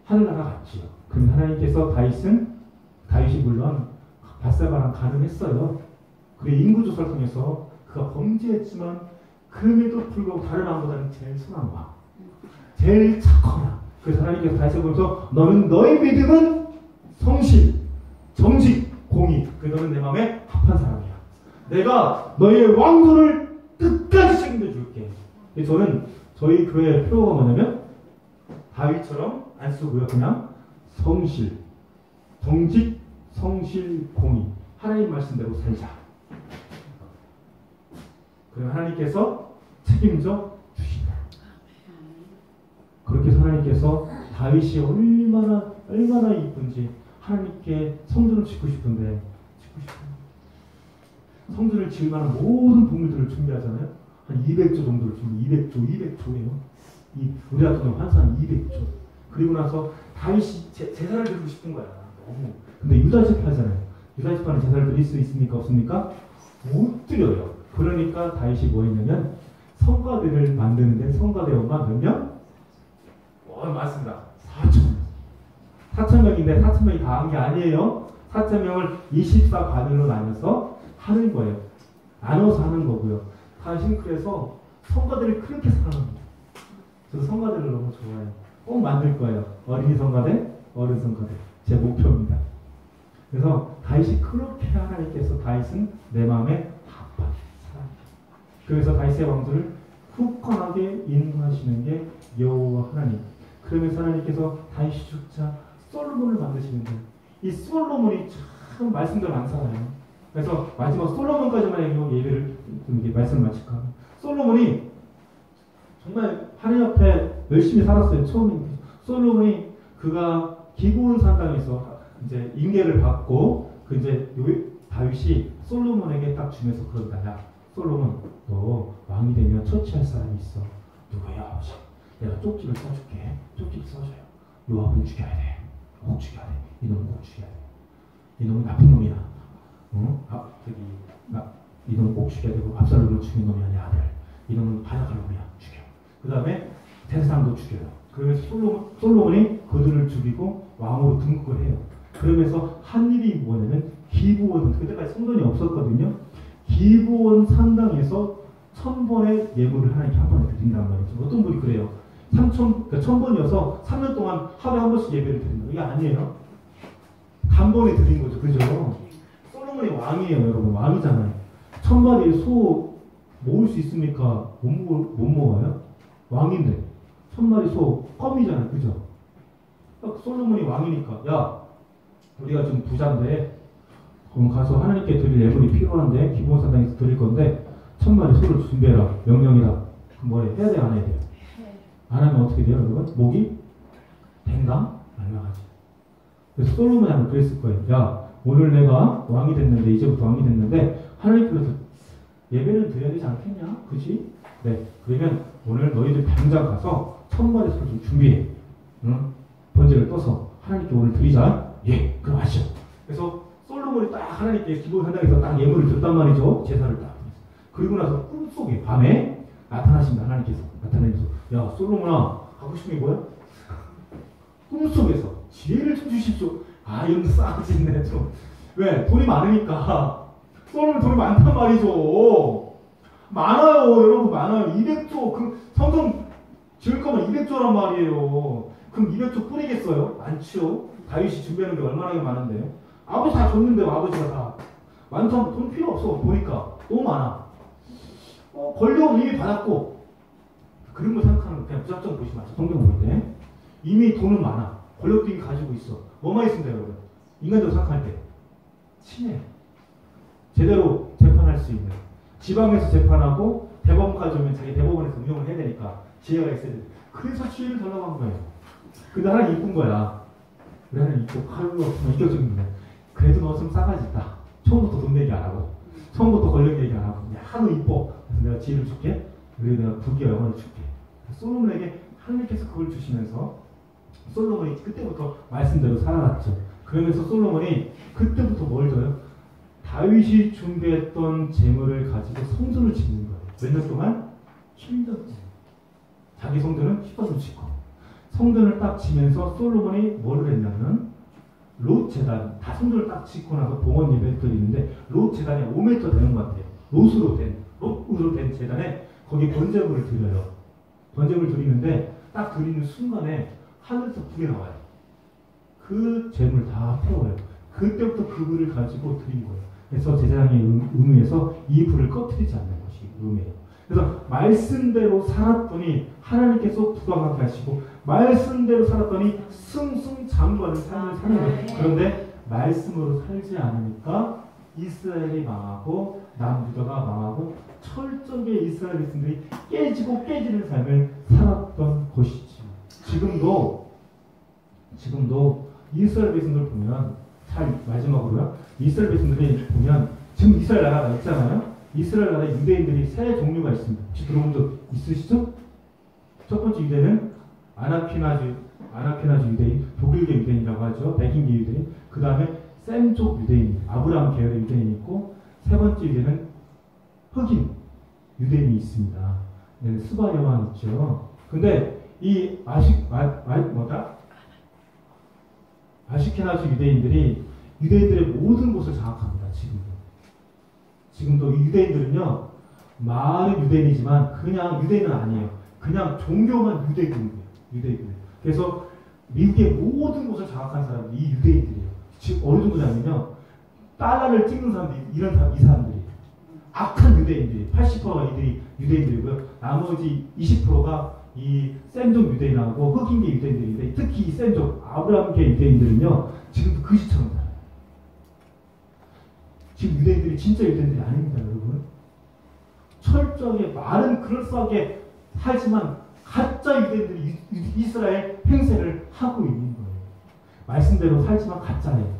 하늘나라 갔지요. 그럼 하나님께서 다윗이 물론 밧세바랑 가늠했어요. 그리고 인구조사를 통해서 그가 범죄했지만 그럼에도 불구하고 다른 왕보다는 제일 선한 왕, 제일 착한. 그래서 하나님께서 다윗을 보면서 너는 너의 믿음은 성실, 정직, 공의. 너는 내 마음에 합한 사람이야. 내가 너의 왕조를 끝까지 책임져 줄게. 저는 저희 교회의 표어가 뭐냐면 다윗처럼 안 쓰고요. 그냥 성실, 정직, 성실, 공의. 하나님 말씀대로 살자. 그리고 하나님께서 책임져 주신다. 그렇게 하나님께서 다윗이 얼마나 이쁜지 하나님께 성전을 짓고 싶은데 성전을 지을 만한 모든 동물들을 준비하잖아요. 한 200조 정도를 준비. 200조예요. 우리 같은 경우 환산 200조. 그리고 나서 다윗이 제사를 드리고 싶은 거야. 너무. 근데 유다 지파잖아요. 유다 지파는 제사를 드릴 수 있습니까? 없습니까? 못 드려요. 그러니까 다윗이 뭐 했냐면 성가대를 만드는데 성가대원만 몇 명? 맞습니다. 4,000명인데 4,000명이 다 한 게 아니에요. 4,000명을 24관으로 나눠서 하는 거예요. 나눠서 하는 거고요. 다윗은 그래서 성가대를 그렇게 사랑합니다. 저도 성가대를 너무 좋아해요. 꼭 만들 거예요. 어린이 성가대, 어른 성가대. 제 목표입니다. 그래서 다윗이 그렇게 하나님께서 다윗은 내 마음에 합한 사람. 그래서 다윗의 왕조를 굳건하게 인도하시는 게 여호와 하나님. 그러면서 하나님께서 다윗이 죽자 솔로몬을 만드시는데 이 솔로몬이 참 말씀대로 안 살아요. 그래서 마지막 솔로몬까지만 예배를 좀 이렇게 말씀을 마칠까. 솔로몬이 정말 하나님 앞에 열심히 살았어요. 처음에 솔로몬이 그가 기브온 산당에서 이제 인계를 받고 그 이제 다윗이 솔로몬에게 딱 주면서 그런다. 야, 솔로몬, 너 왕이 되면 처치할 사람이 있어. 누구야, 아버지? 내가 쪽지를 써줄게. 쪽지를 써줘요. 요압은 죽여야 돼. 꼭 죽여야 돼. 이놈은 꼭 죽여야 돼. 이놈은 나쁜 놈이야. 이놈은 꼭 죽여야 되고 압살롬을 죽인 놈이 아니야, 아들. 이놈은 반역할 놈이야. 죽여. 그 다음에 대상도 죽여요. 그러면서 솔로몬이 그들을 죽이고 왕으로 등극을 해요. 그러면서 한 일이 뭐냐면 기브온, 그때까지 성전이 없었거든요. 기브온 산당에서 1000번의 예물을 하나님께 한 번에 드린단 말이죠. 어떤 분이 그래요. 1000번이어서 3년 동안 하루에 한 번씩 예배를 드린다. 이게 아니에요. 단번에 드린 거죠. 그죠? 솔로몬이 왕이에요, 여러분. 왕이잖아요. 1000마리 소 모을 수 있습니까? 못 모아요? 왕인데. 1000마리 소 껌이잖아요. 그죠? 솔로몬이 왕이니까. 야, 우리가 지금 부자인데, 그럼 가서 하나님께 드릴 예물이 필요한데, 기브온 산당에서 드릴 건데, 1000마리 소를 준비해라. 명령이라. 그럼 뭐해? 해야 돼, 안 해야 돼요? 안 하면 어떻게 돼요, 여러분? 목이 댕강? 날라가지. 그래서 솔로몬이 하면 그랬을 거예요. 야, 오늘 내가 왕이 됐는데, 이제부터 왕이 됐는데, 하나님께서 예배를 드려야 되지 않겠냐? 그지? 네. 그러면 오늘 너희들 당장 가서 1000마리 소를 좀 준비해. 응? 번제를 떠서 하나님께 오늘 드리자. 예, 그럼 하시죠. 그래서 솔로몬이 딱 하나님께 기브온 산당에서 딱 예물을 줬단 말이죠. 제사를 딱. 그리고 나서 꿈속에 밤에 나타나십니다. 하나님께서 나타내면서 야, 솔로몬아, 하고 싶은 게 뭐야? 꿈속에서 지혜를 좀 주십시오. 아, 이런 싸가지네 좀. 왜? 돈이 많으니까. 솔로몬 돈이 많단 말이죠. 많아요, 여러분. 많아요. 200조. 그 성전 지을 거면 200조란 말이에요. 그럼 200조 뿌리겠어요? 많죠. 다윗이 준비하는 게 얼마나 많은데. 아버지 다 줬는데, 아버지가 다. 많다면 돈 필요 없어. 보니까. 너무 많아. 권력은 이미 받았고, 그런 거 생각하는 거 그냥 무작정 보시면 마세요. 성경 볼 때. 이미 돈은 많아. 권력도 이미 가지고 있어. 뭐만 있습니다, 여러분? 인간적으로 생각할 때. 친해. 제대로 재판할 수 있는. 지방에서 재판하고, 대법원까지 오면 자기 대법원에서 운영을 해야 되니까, 지혜가 있어야 돼. 그래서 지혜를 달라고 한 거예요. 근데 하나님 이쁜 거야. 우리 하나님 이쪽, 하루가 없으면 이격적인 거야. 그래도 너 좀 싸가지 있다. 처음부터 돈 얘기 안 하고, 처음부터 권력 얘기 안 하고, 야, 너 이뻐. 그래서 내가 지혜를 줄게. 그리고 내가 부귀와 영원을 줄게. 솔로몬에게 하나님께서 그걸 주시면서 솔로몬이 그때부터 말씀대로 살아갔죠. 그러면서 솔로몬이 그때부터 뭘 줘요? 다윗이 준비했던 재물을 가지고 성전을 짓는 거예요. 몇 년 동안? 7년. 자기 성전은 10번을 짓고 성전을 딱 지면서 솔로몬이 뭐를 했냐면 롯 제단, 다 성전을 딱 짓고 나서 봉헌 예배를 드리는데 롯 제단이 5m 되는 것 같아요. 롯으로 된 제단에 거기 번제물을 드려요. 번제물을 드리는데 딱 드리는 순간에 하늘에서 불이 나와요. 그 재물 다 태워요. 그때부터 그 불을 가지고 드린 거예요. 그래서 제사장의 의무에서 이 불을 꺼뜨리지 않는 것이 의무예요. 그래서 말씀대로 살았더니 하나님께서 부강하게 하시고 말씀대로 살았더니 승승장구하는 삶을 사는 거예요. 그런데 말씀으로 살지 않으니까 이스라엘이 망하고 남유다가 망하고 철저하게 이스라엘 백성들이 깨지고 깨지는 삶을 살았던 것이지. 지금도 이스라엘 백성들 보면 마지막으로요. 이스라엘 백성들이 보면 지금 이스라엘 나라가 있잖아요. 이스라엘 나라에 유대인들이 세 종류가 있습니다. 혹시 들어본 적 있으시죠? 첫 번째 유대는 아나키나주 유대인, 독일계 유대인이라고 하죠. 백인계 유대인. 그 다음에 셈족 유대인, 아브라함 계열의 유대인이 있고 세 번째 유대는 흑인 유대인이 있습니다. 네, 스바 여왕 있죠. 근데 이 아시케나주 유대인들의 모든 곳을 장악합니다. 지금도 이 유대인들은요, 말은 유대인이지만 그냥 유대인은 아니에요. 그냥 종교만 유대인이에요. 그래서 미국의 모든 곳을 장악한 사람이 이 유대인들이에요. 지금 어느 정도냐면요, 달러를 찍는 사람들이 이 사람들이 악한 유대인들이 80%가 이들이 유대인들이고요. 나머지 20%가 이 셈족 유대인하고 흑인계 유대인들인데 특히 이 셈족 아브라함계 유대인들은요 지금도 그시처럼 살아요. 지금 유대인들이 진짜 유대인들이 아닙니다, 여러분. 철저하게 말은 그럴싸하게 하지만 가짜 유대인들이 이스라엘 행세를 하고 있는 거예요. 말씀대로 살지만 가짜예요.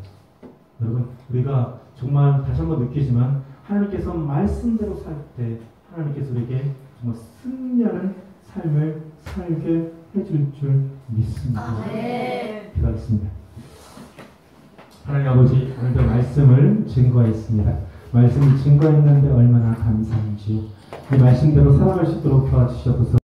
여러분, 우리가 정말 다시 한번 느끼지만 하나님께서 말씀대로 살 때 하나님께서 우리에게 정말 승리하는 삶을 살게 해줄 줄 믿습니다. 기도하겠습니다. 하나님 아버지, 오늘도 말씀을 증거했습니다. 말씀을 증거했는데 얼마나 감사한지 이 말씀대로 살아갈 수 있도록 도와주시옵소서.